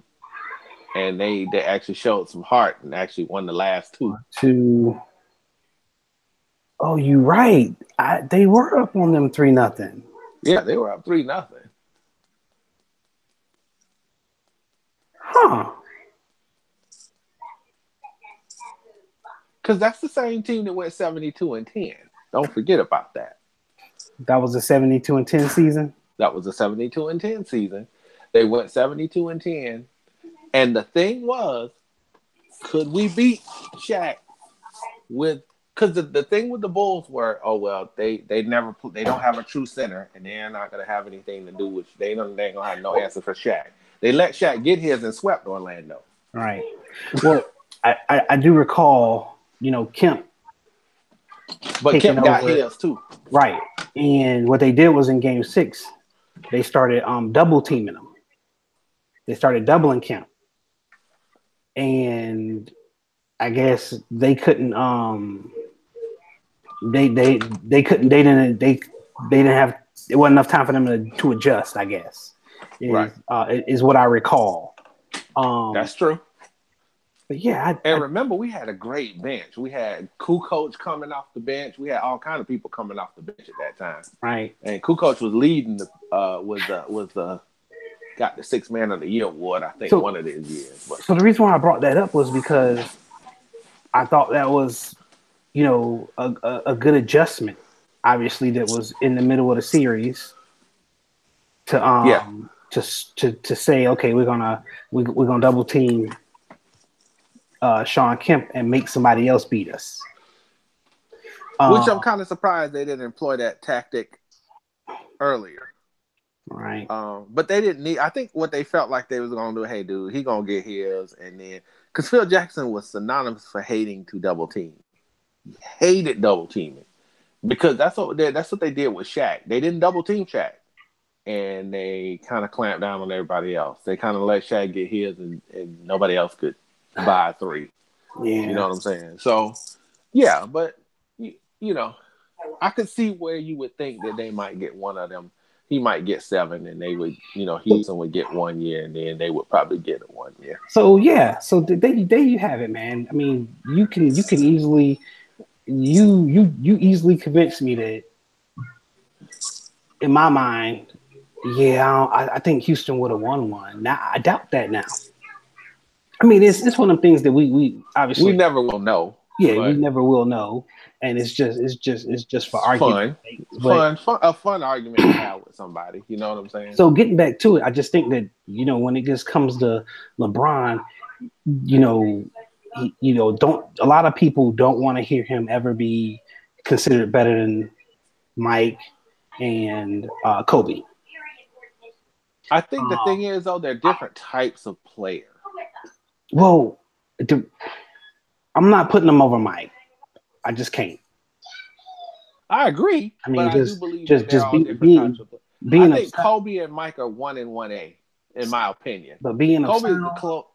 and they actually showed some heart and actually won the last two. to. Oh, you right. They were up on them 3-0. Yeah, they were up 3-0. Huh. Because that's the same team that went 72-10. Don't forget about that. That was a 72-10 season. That was a 72-10 season. They went 72-10, and the thing was, could we beat Shaq with? Because the thing with the Bulls were, oh well, they don't have a true center, and they're not gonna have anything to do with. They ain't gonna have no answer for Shaq. They let Shaq get his and swept Orlando. Right. Well, I do recall, Kemp But taking Kemp got over. his too. Right. And what they did was in game 6, they started double teaming him. They started doubling Kemp. And I guess they couldn't they didn't have, it wasn't enough time for them to adjust, I guess. Right. Is what I recall. That's true. But yeah, And remember, we had a great bench. We had Kukoc coming off the bench. We had all kind of people coming off the bench at that time. Right. And Kukoc was leading got the 6th Man of the Year award, I think, one of his years. But. So the reason why I brought that up was because I thought that was, a good adjustment. Obviously, that was in the middle of the series to to say, okay, we're gonna double team Sean Kemp and make somebody else beat us. Which I'm kind of surprised they didn't employ that tactic earlier. Right. But they didn't need. I think what they felt like they was gonna do, hey, dude, he gonna get his, and then because Phil Jackson was synonymous for hating to double team. He hated double teaming because that's what they did with Shaq. They didn't double team Shaq, and they kind of clamped down on everybody else. They kind of let Shaq get his, and nobody else could buy 3. Yeah. You know what I'm saying? So, yeah, but I could see where you would think that they might get one of them. He might get 7, and they would, Houston would get 1 year, and then they would probably get it 1 year. So yeah, so there you have it, man. I mean, you can easily you easily convince me that, in my mind, yeah, I think Houston would have won one. Now I doubt that now. I mean, it's one of the things that we obviously never will know. Yeah, we never will know, and it's just for argument. A fun argument to have with somebody. You know what I'm saying? So getting back to it, I just think that when it just comes to LeBron, don't a lot of people don't want to hear him ever be considered better than Mike and Kobe. I think the thing is, though, they're different types of player. Well, I'm not putting them over Mike. I just can't. I agree. I mean, but I do believe just they're all different types of players. I think Kobe and Mike are 1 and 1A, in my opinion. But being Kobe is the close.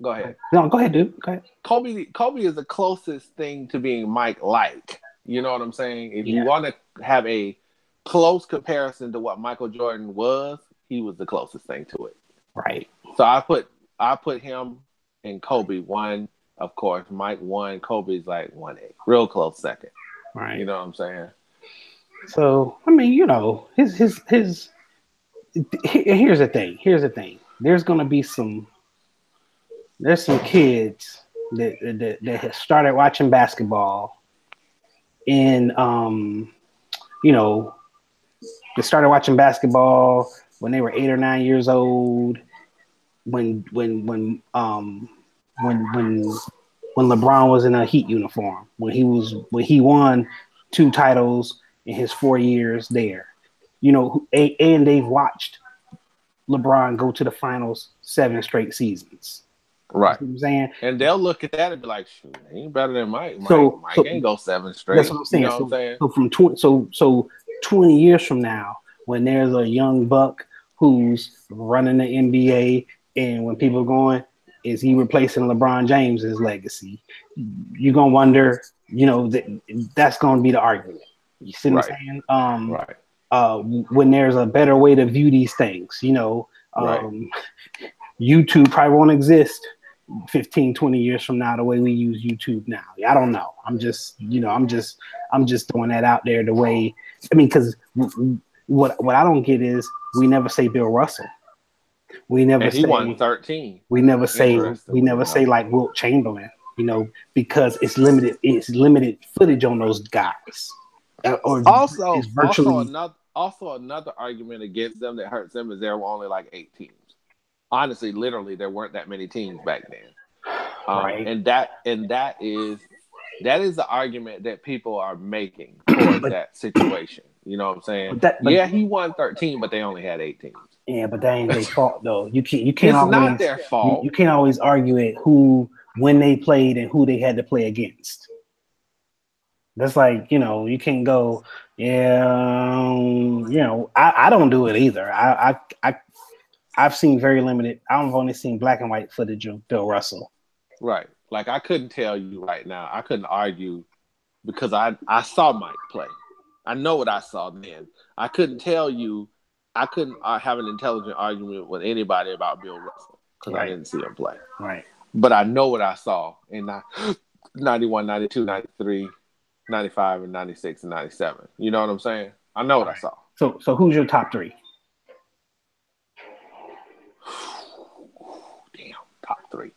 Go ahead. No, go ahead, dude. Go ahead. Kobe is the closest thing to being Mike-like. You know what I'm saying? If you want to have a close comparison to what Michael Jordan was, he was the closest thing to it. Right. So I put him and Kobe 1, of course, Mike won. Kobe's like 1A, real close second. Right. You know what I'm saying? So I mean, his. Here's the thing. There's gonna be some. There's some kids that have started watching basketball, and you know, they started watching basketball when they were 8 or 9 years old. When LeBron was in a Heat uniform, when he won 2 titles in his 4 years there, and they've watched LeBron go to the finals 7 straight seasons. Right. You know what I'm saying? And they'll look at that and be like, shoot, he ain't better than Mike. Mike ain't go 7 straight. That's what I'm saying. You know what I'm saying? So from 20 years from now, when there's a young buck who's running the NBA, and when people are going, is he replacing LeBron James's legacy? You're gonna wonder, that's gonna be the argument. You see what I'm saying? Right. When there's a better way to view these things, YouTube probably won't exist 15, 20 years from now the way we use YouTube now. I don't know. I'm just throwing that out there the way. I mean, because what I don't get is we never say Bill Russell. We never and he say won 13. We never say like Wilt Chamberlain, because it's limited. It's limited footage on those guys. Or Also, it's virtually another argument against them that hurts them is there were only like 8 teams. Honestly, literally, there weren't that many teams back then. Right. And that is the argument that people are making towards that situation. You know what I'm saying? He won 13, but they only had 8 teams. Yeah, but that ain't their fault though. You can't. It's always, not their fault. You can't always argue it when they played and who they had to play against. That's like, you can't go. I don't do it either. I've seen very limited. I've only seen black and white footage of Bill Russell. Right. Like I couldn't tell you right now. I couldn't argue because I saw Mike play. I know what I saw then. I couldn't tell you. I couldn't have an intelligent argument with anybody about Bill Russell because I didn't see him play. Right. But I know what I saw in 91, 92, 93, 95, and 96 and 97. You know what I'm saying? I know what I saw. So who's your top 3? Damn, top 3.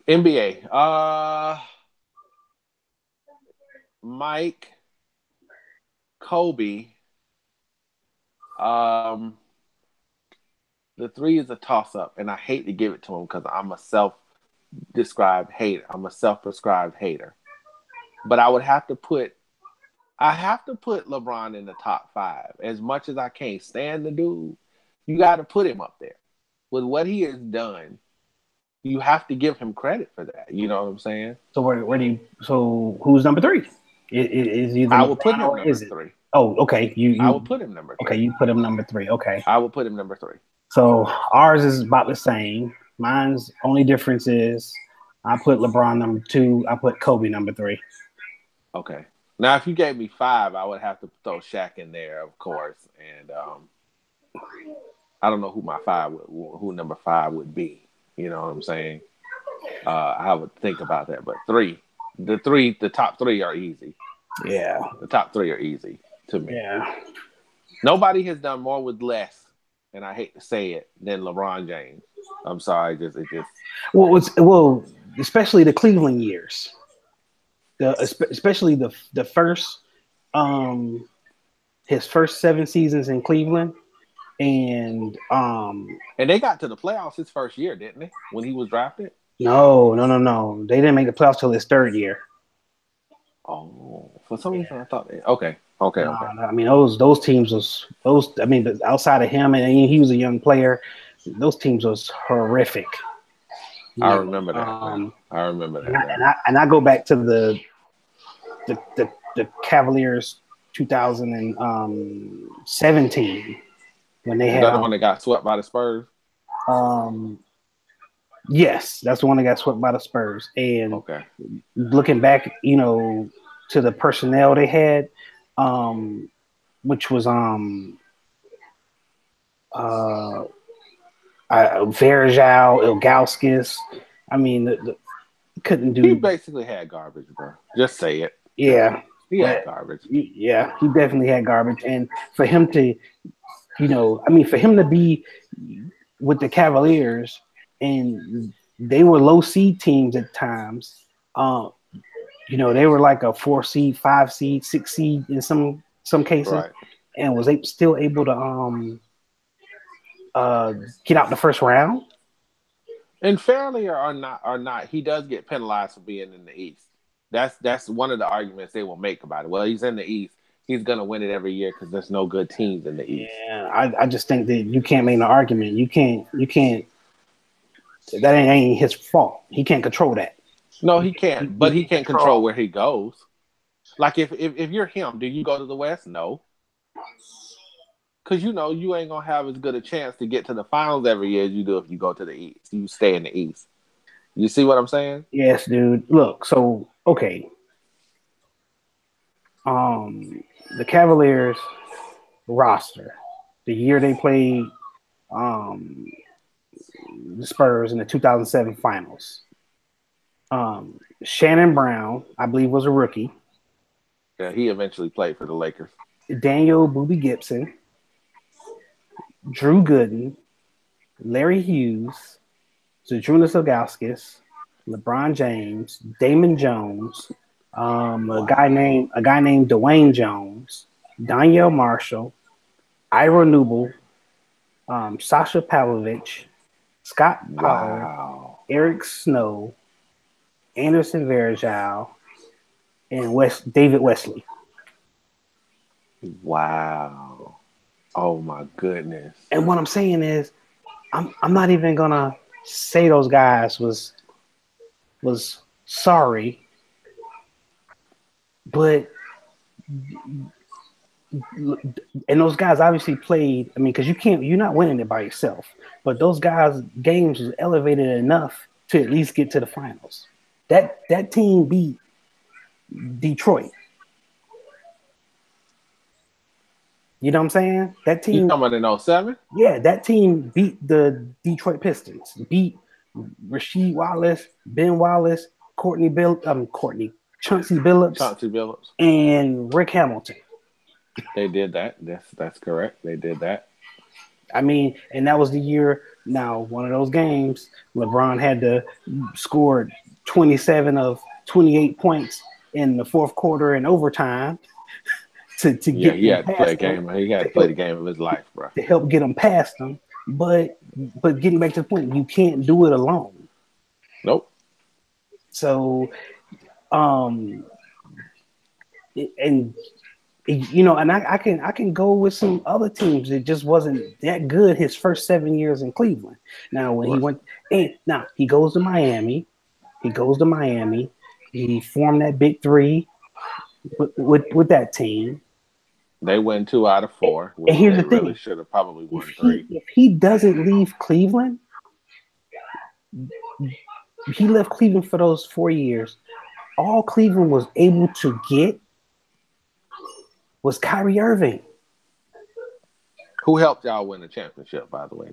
NBA. Mike, Kobe. The 3 is a toss-up, and I hate to give it to him because I'm a self-described hater. I'm a self-prescribed hater. But I have to put LeBron in the top 5. As much as I can't stand the dude, you got to put him up there. With what he has done, you have to give him credit for that. You know what I'm saying? So who's number 3? Is either I would put him number 3. Oh, okay. I would put him number 3. Okay, you put him number 3. Okay. I would put him number 3. So ours is about the same. Mine's only difference is I put LeBron number 2. I put Kobe number 3. Okay. Now, if you gave me 5, I would have to throw Shaq in there, of course. And I don't know who number 5 would be. You know what I'm saying? I would think about that. But the top 3 are easy. Yeah. The top 3 are easy to me. Yeah. Nobody has done more with less, and I hate to say it, than LeBron James. I'm sorry, it just. Well, especially the Cleveland years. Especially the first, his first 7 seasons in Cleveland, and they got to the playoffs his first year, didn't they? When he was drafted. No. They didn't make the playoffs till his 3rd year. Oh, for some reason I thought that. Okay. I mean, those teams was those. I mean, but outside of him, and he was a young player, those teams was horrific. I remember that. I remember that. And I go back to the Cavaliers 2017 when they had the one that got swept by the Spurs. Yes, that's the one that got swept by the Spurs. And looking back, to the personnel they had, which was Verjao, Ilgauskas. I mean, couldn't He do. basically had garbage, bro. Just say it. Yeah, He had but garbage. yeah, he definitely had garbage. And for him to, for him to be with the Cavaliers, and they were low seed teams at times. Um, they were like a 4 seed, 5 seed, 6 seed in some cases, Right. and was still able to get out the first round. And fairly or not, he does get penalized for being in the East. That's one of the arguments they will make about it. Well, he's in the East. He's gonna win it every year because there's no good teams in the East. Yeah, I just think that you can't make an argument. You can't. That ain't his fault. He can't control that. No, he can't. He But he can't can't control control. where he goes. Like if you're him, do you go to the West? No, because you ain't gonna have as good a chance to get to the finals every year as you do if you go to the East. You stay in the East. You see what I'm saying? Yes, dude. Look, so okay. The Cavaliers roster, the year they played um the Spurs in the 2007 finals. Shannon Brown, I believe, was a rookie. Yeah, he eventually played for the Lakers. Daniel Boobie Gibson, Drew Gooden, Larry Hughes, Zydrunas Ilgauskas, LeBron James, Damon Jones, a guy named Dwayne Jones, Danielle Marshall, Ira Newble, Sasha Pavlovich, Scott Pollard, Wow. Eric Snow, Anderson Varejao, and David Wesley. Wow. Oh my goodness. And what I'm saying is, I'm not even gonna say those guys was sorry, but and those guys obviously played. I mean, because you're not winning it by yourself. But those guys' games was elevated enough to at least get to the finals. That team beat Detroit. You know what I'm saying? That You team, talking about in 07? yeah, that team beat the Detroit Pistons. Beat Rasheed Wallace, Ben Wallace, Chauncey Billups, Chauncey Billups. and Rick Hamilton. They did that. That's correct. They did that. I mean, and that was the year. Now, one of those games, LeBron had to score 27 of 28 points in the fourth quarter and overtime to Yeah, get he them had to play a past them, game. He had to play the game of his life, bro. to help get them past them. But getting back to the point, you can't do it alone. Nope. So, and and I can go with some other teams. It just wasn't that good his first 7 years in Cleveland. Now when he went, and now he goes to Miami. He formed that big three with that team. They win 2 out of 4, And which here's they the thing: really should have probably won 3. if he doesn't leave Cleveland, he left Cleveland for those 4 years. All Cleveland was able to get was Kyrie Irving. Who helped y'all win the championship, by the way?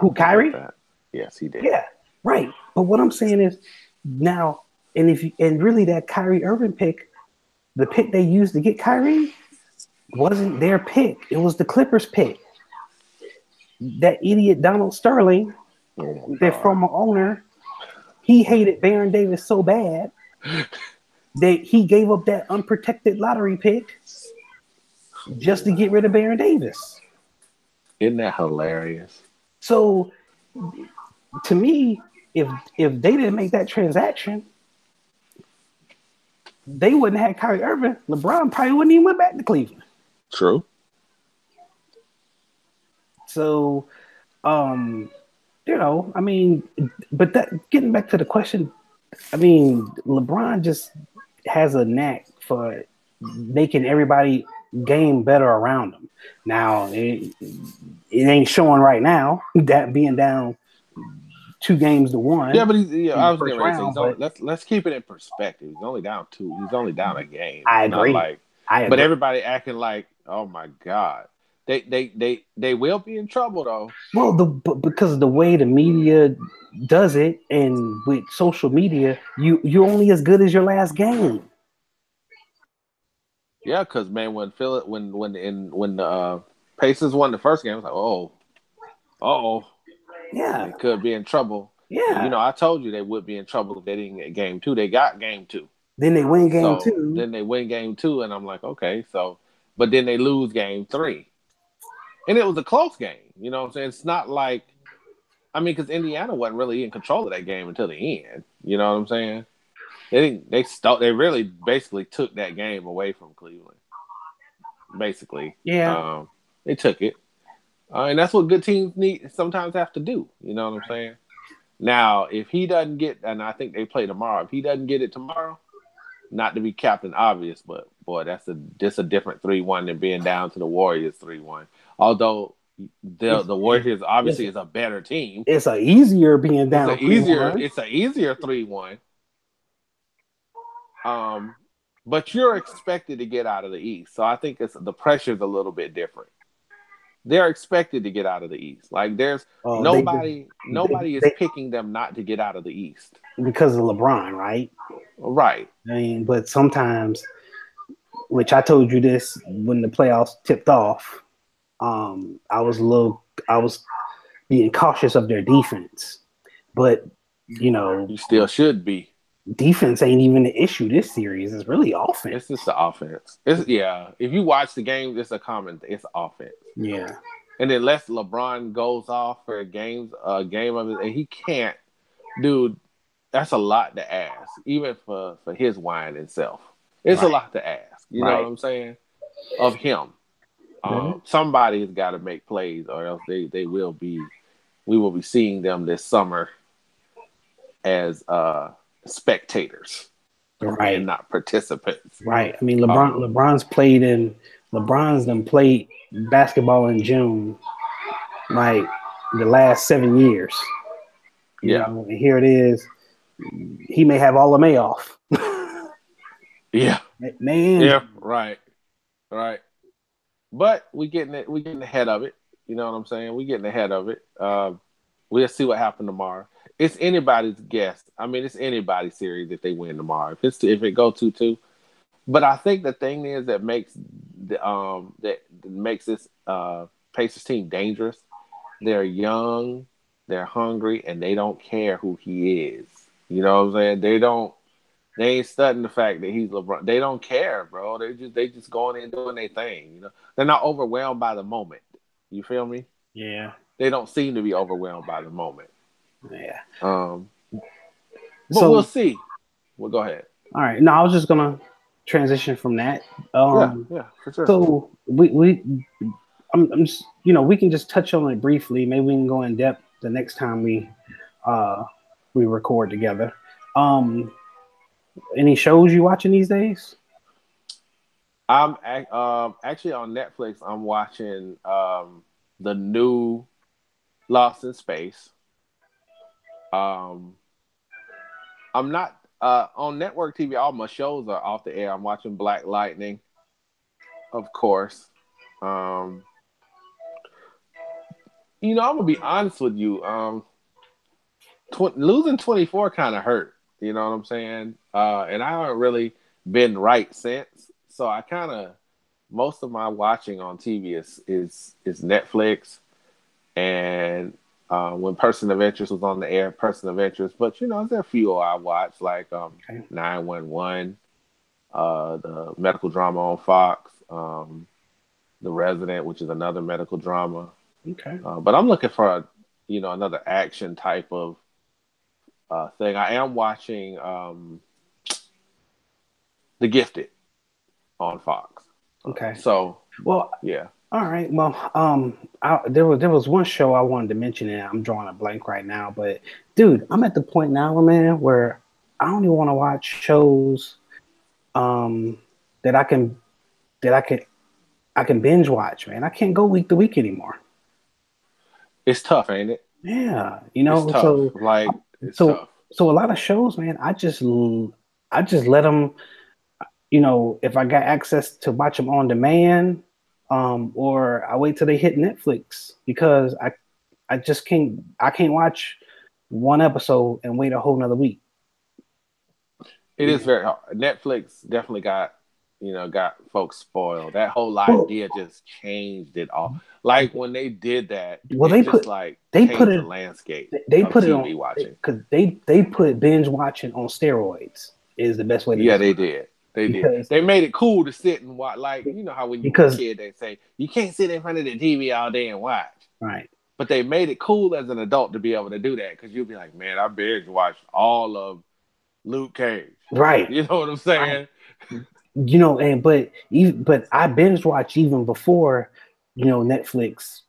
Who, Kyrie? That. Yes, he did. Yeah, right. But what I'm saying is now, and really that Kyrie Irving pick, the pick they used to get Kyrie wasn't their pick. It was the Clippers pick. That idiot Donald Sterling, their former owner, he hated Baron Davis so bad that he gave up that unprotected lottery pick just to get rid of Baron Davis. Isn't that hilarious? So, to me, if they didn't make that transaction, they wouldn't have Kyrie Irving. LeBron probably wouldn't even went back to Cleveland. True. So, I mean, but getting back to the question, I mean, LeBron just has a knack for making everybody game better around him. Now, it ain't showing right now, that being down 2-1. Yeah, but I was getting ready round, to say, let's keep it in perspective. He's only down 2. He's only down a game. I agree. But everybody acting like, oh my God. They will be in trouble though. Well, because of the way the media does it, and with social media, you're only as good as your last game. Yeah, because man, when the Pacers won the first game, I was like, oh, Yeah, they could be in trouble. And yeah. I told you they would be in trouble if they didn't get game two. They got game two. Then they win game So two. then they win game two, and I'm like, okay, so but then they lose game three. And it was a close game. You know what I'm saying? It's not like because Indiana wasn't really in control of that game until the end. You know what I'm saying? They really basically took that game away from Cleveland. Basically. Yeah. They took it. And that's what good teams sometimes have to do. You know what I'm saying? Now, if he doesn't get, and I think they play tomorrow, if he doesn't get it tomorrow, not to be Captain Obvious, but boy, that's a different 3-1 than being down to the Warriors 3-1. Although the Warriors obviously is a better team. It's a easier being down. It's an easier 3-1. But you're expected to get out of the East, so I think the pressure's a little bit different. They're expected to get out of the East. Like there's nobody is picking them not to get out of the East because of LeBron, right? Right. I mean, but sometimes, which I told you this when the playoffs tipped off, I was being cautious of their defense, but you still should be. Defense ain't even the issue this series. It's really offense. It's just the offense. If you watch the game, it's offense. Yeah. And unless LeBron goes off for a game of it, and he can't, dude, that's a lot to ask, even for his wine itself. It's a lot to ask. You know what I'm saying? Of him. Somebody has got to make plays, or else we will be seeing them this summer as spectators, right, and not participants. Right. I mean, LeBron's played basketball in June, like the last 7 years. You know, and here it is. He may have all of May off. Yeah, man. Yeah, right. But we getting ahead of it. You know what I'm saying? We getting ahead of it. We'll see what happens tomorrow. It's anybody's guess. It's anybody's series if they win tomorrow. If it go 2-2. But I think the thing is that makes this Pacers team dangerous. They're young, they're hungry, and they don't care who he is. You know what I'm saying? They ain't studying the fact that he's LeBron. They don't care, bro. They just going in doing their thing. You know, they're not overwhelmed by the moment. You feel me? Yeah. They don't seem to be overwhelmed by the moment. Yeah. But we'll see. Well, go ahead. All right. No, I was just gonna transition from that. Yeah, for sure. So I'm just, we can just touch on it briefly. Maybe we can go in depth the next time we record together. Any shows you watching these days? I'm actually on Netflix. I'm watching the new Lost in Space. I'm not on network TV. All my shows are off the air. I'm watching Black Lightning, of course. I'm gonna be honest with you. Losing 24 kind of hurt. You know what I'm saying? And I haven't really been right since. So I kind of most of my watching on TV is Netflix, and when Person of Interest was on the air, Person of Interest. But there's a few I watch, like 911, the medical drama on Fox, The Resident, which is another medical drama. Okay. But I'm looking for another action type of thing. I am watching The Gifted on Fox. Okay. So yeah. All right. Well, there was one show I wanted to mention, and I'm drawing a blank right now. But dude, I'm at the point now, man, where I don't even want to watch shows that I can binge watch, man. I can't go week to week anymore. It's tough, ain't it? Yeah, it's tough. So a lot of shows, man, I just let them. If I got access to watch them on demand, or I wait till they hit Netflix because I just can't watch one episode and wait a whole nother week. It is Yeah. very hard. Netflix definitely got folks spoiled. That whole Well, idea just changed it all. Like when they did that, well, it just like they put changed the it landscape they of put it TV on watching. because they put binge watching on steroids is the best way to Yeah, they describe did. They it. did. Because They made it cool to sit and watch. Like, you know how when you were a because kid, they say you can't sit in front of the TV all day and watch. right. But they made it cool as an adult to be able to do that because you'll be like, man, I binge watched all of Luke Cage. Right. You know what I'm saying? Right. But I binge watch even before Netflix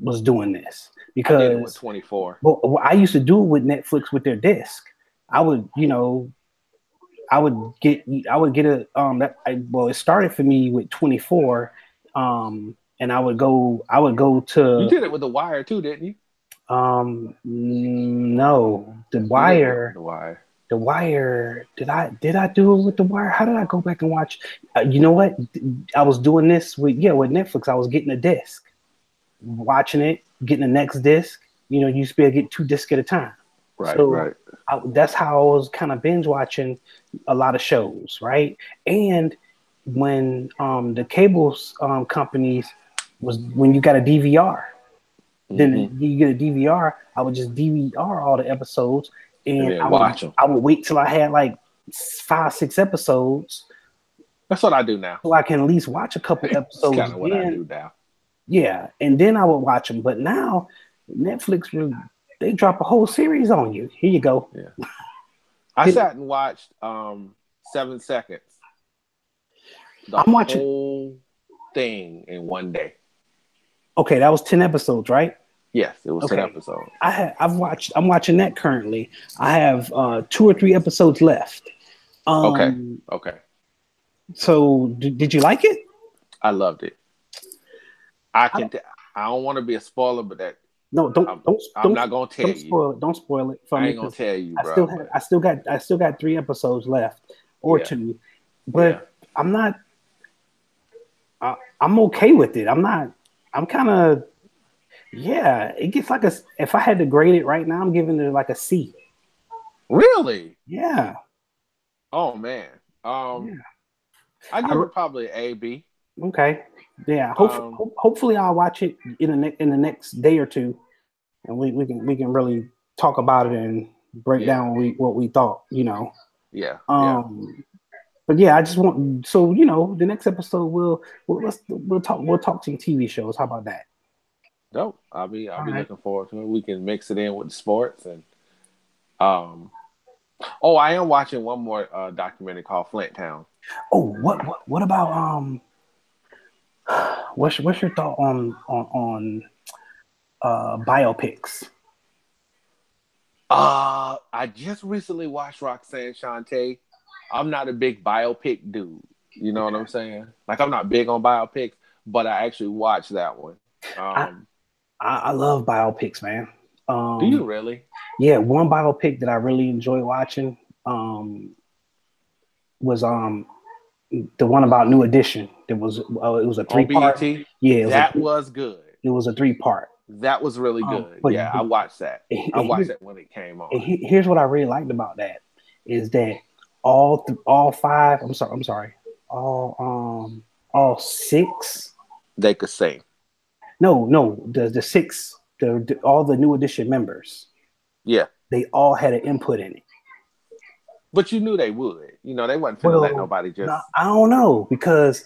was doing this I did it with because 24. well, I used to do it with Netflix with their disc. I would I would get it started for me with 24, and I would go You to did it with The Wire too, didn't you? no, The You did it with Wire. The Wire. The Wire. Did I do it with The Wire? How did I go back and watch? You know what? I was doing this with Netflix. I was getting a disc, watching it, getting the next disc. You used to be able to get 2 discs at a time. Right, So right. that's how I was kind of binge watching a lot of shows, right? And when the cable companies was when you got a DVR, then you get a DVR. I would just DVR all the episodes, And and then watch them. I would wait till I had like 5, 6 episodes, That's what I do now. so I can at least watch a couple That's episodes. kind of what I do now. Yeah, and then I would watch them. But now Netflix they drop a whole series on you. Here you go. Yeah. I sat and watched 7 Seconds. I'm watching whole thing in one day. Okay, that was 10 episodes, right? Yes, it was 10 episodes. I'm watching that currently. I have 2 or 3 episodes left. Okay. So did you like it? I loved it. I don't want to be a spoiler, but that no, I'm not gonna tell you. Don't spoil it for me. I ain't gonna tell you, bro. I still got 3 episodes left or 2, but I'm not. I'm okay with it. I'm kind of. Yeah, it gets like if I had to grade it right now, I'm giving it like a C. Really? Yeah. Oh man. I give it probably A, B. Okay. Yeah. Hopefully I'll watch it in the next day or 2, and we can really talk about it and break down what we thought. Yeah. But yeah, I just want the next episode we'll talk some TV shows. How about that? Dope. I'll be looking forward to it. We can mix it in with the sports and I am watching one more documentary called Flint Town. Oh, what about what's your thought on biopics? I just recently watched Roxanne Shante. I'm not a big biopic dude. You know what I'm saying? Like I'm not big on biopics, but I actually watched that one. I love biopics, man. Do you really? Yeah, one biopic that I really enjoy watching was the one about New Edition. It was a 3-part. Yeah, that was good. It was a 3-part. That was really good. I watched that. I watched that when it came on. Here's what I really liked about that is that all 5. I'm sorry. All 6. They could sing. No. The 6. All the New Edition members. Yeah. They all had an input in it. But you knew they would. They wasn't finna let nobody just. I don't know because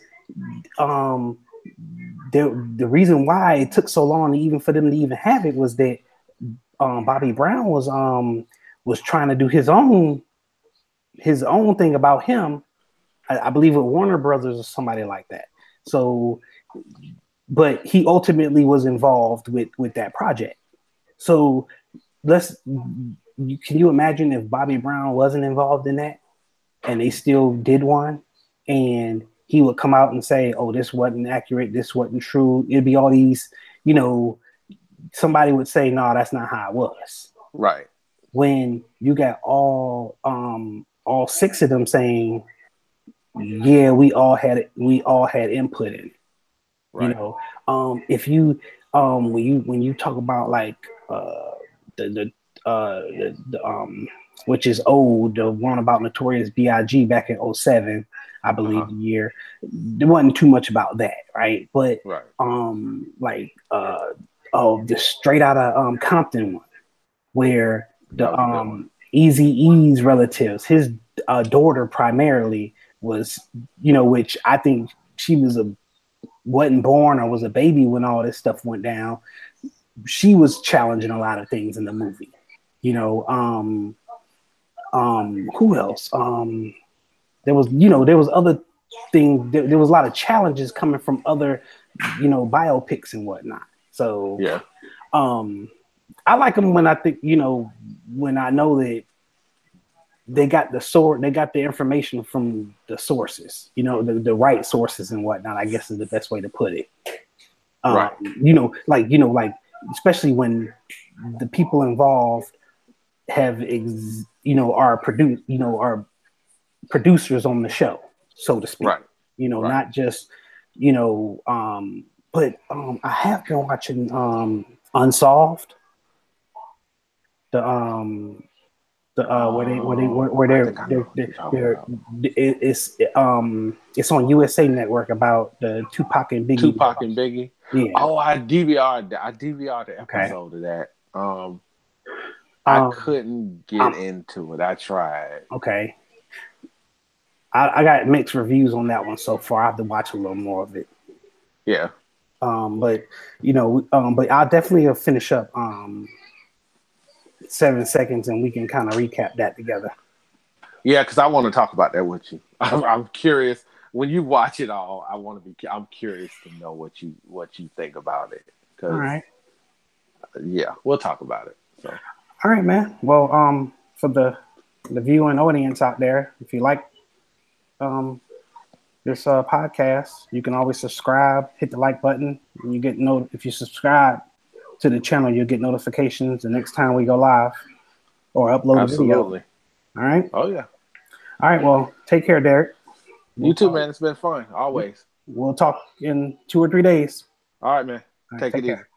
the reason why it took so long even for them to even have it was that Bobby Brown was trying to do his own thing about him. I believe with Warner Brothers or somebody like that. So, but he ultimately was involved with that project. So can you imagine if Bobby Brown wasn't involved in that and they still did one and he would come out and say, oh, this wasn't accurate, this wasn't true. It'd be all these, somebody would say, no, that's not how it was. Right. When you got all 6 of them saying, yeah, we all had input in it. You Right. know, if you when you talk about like the which is old, the one about Notorious B.I.G. back in '07, I believe the year, there wasn't too much about that, right? But Right. like the Straight Out of Compton one, where That the was a good one. Easy E's relatives, his daughter primarily was, which I think she wasn't born or was a baby when all this stuff went down. She was challenging a lot of things in the movie. Who else? There was other things. There was a lot of challenges coming from other, biopics and whatnot. So Yeah. I like them when I think, when I know that they got the information from the sources, the right sources and whatnot, I guess is the best way to put it. Right. Like especially when the people involved are producers on the show, so to speak. Right. Right. Not just, but I have been watching Unsolved, the where I think I know what you're talking they're about. it's on USA Network about the Tupac and Biggie. Tupac and Biggie. Yeah. Oh, I DVR'd the Okay. episode of that. I Um, couldn't get into it. I tried. okay. I got mixed reviews on that one so far. I have to watch a little more of it. Yeah. But I'll definitely finish up 7 seconds and we can kind of recap that together. Yeah, because I want to talk about that with you. I'm curious. When you watch it all, I'm curious to know what you think about it. All right. Yeah, we'll talk about it. So. All right, man. Well, for the viewing audience out there, if you like this podcast, you can always subscribe, hit the like button, and you get if you subscribe to the channel, you'll get notifications the next time we go live or upload a video. Absolutely. All right. Oh yeah. All right. Well, take care, Derek. You too, man. It's been fun. Always. We'll talk in 2 or 3 days. All right, man. All right, take it easy. Care.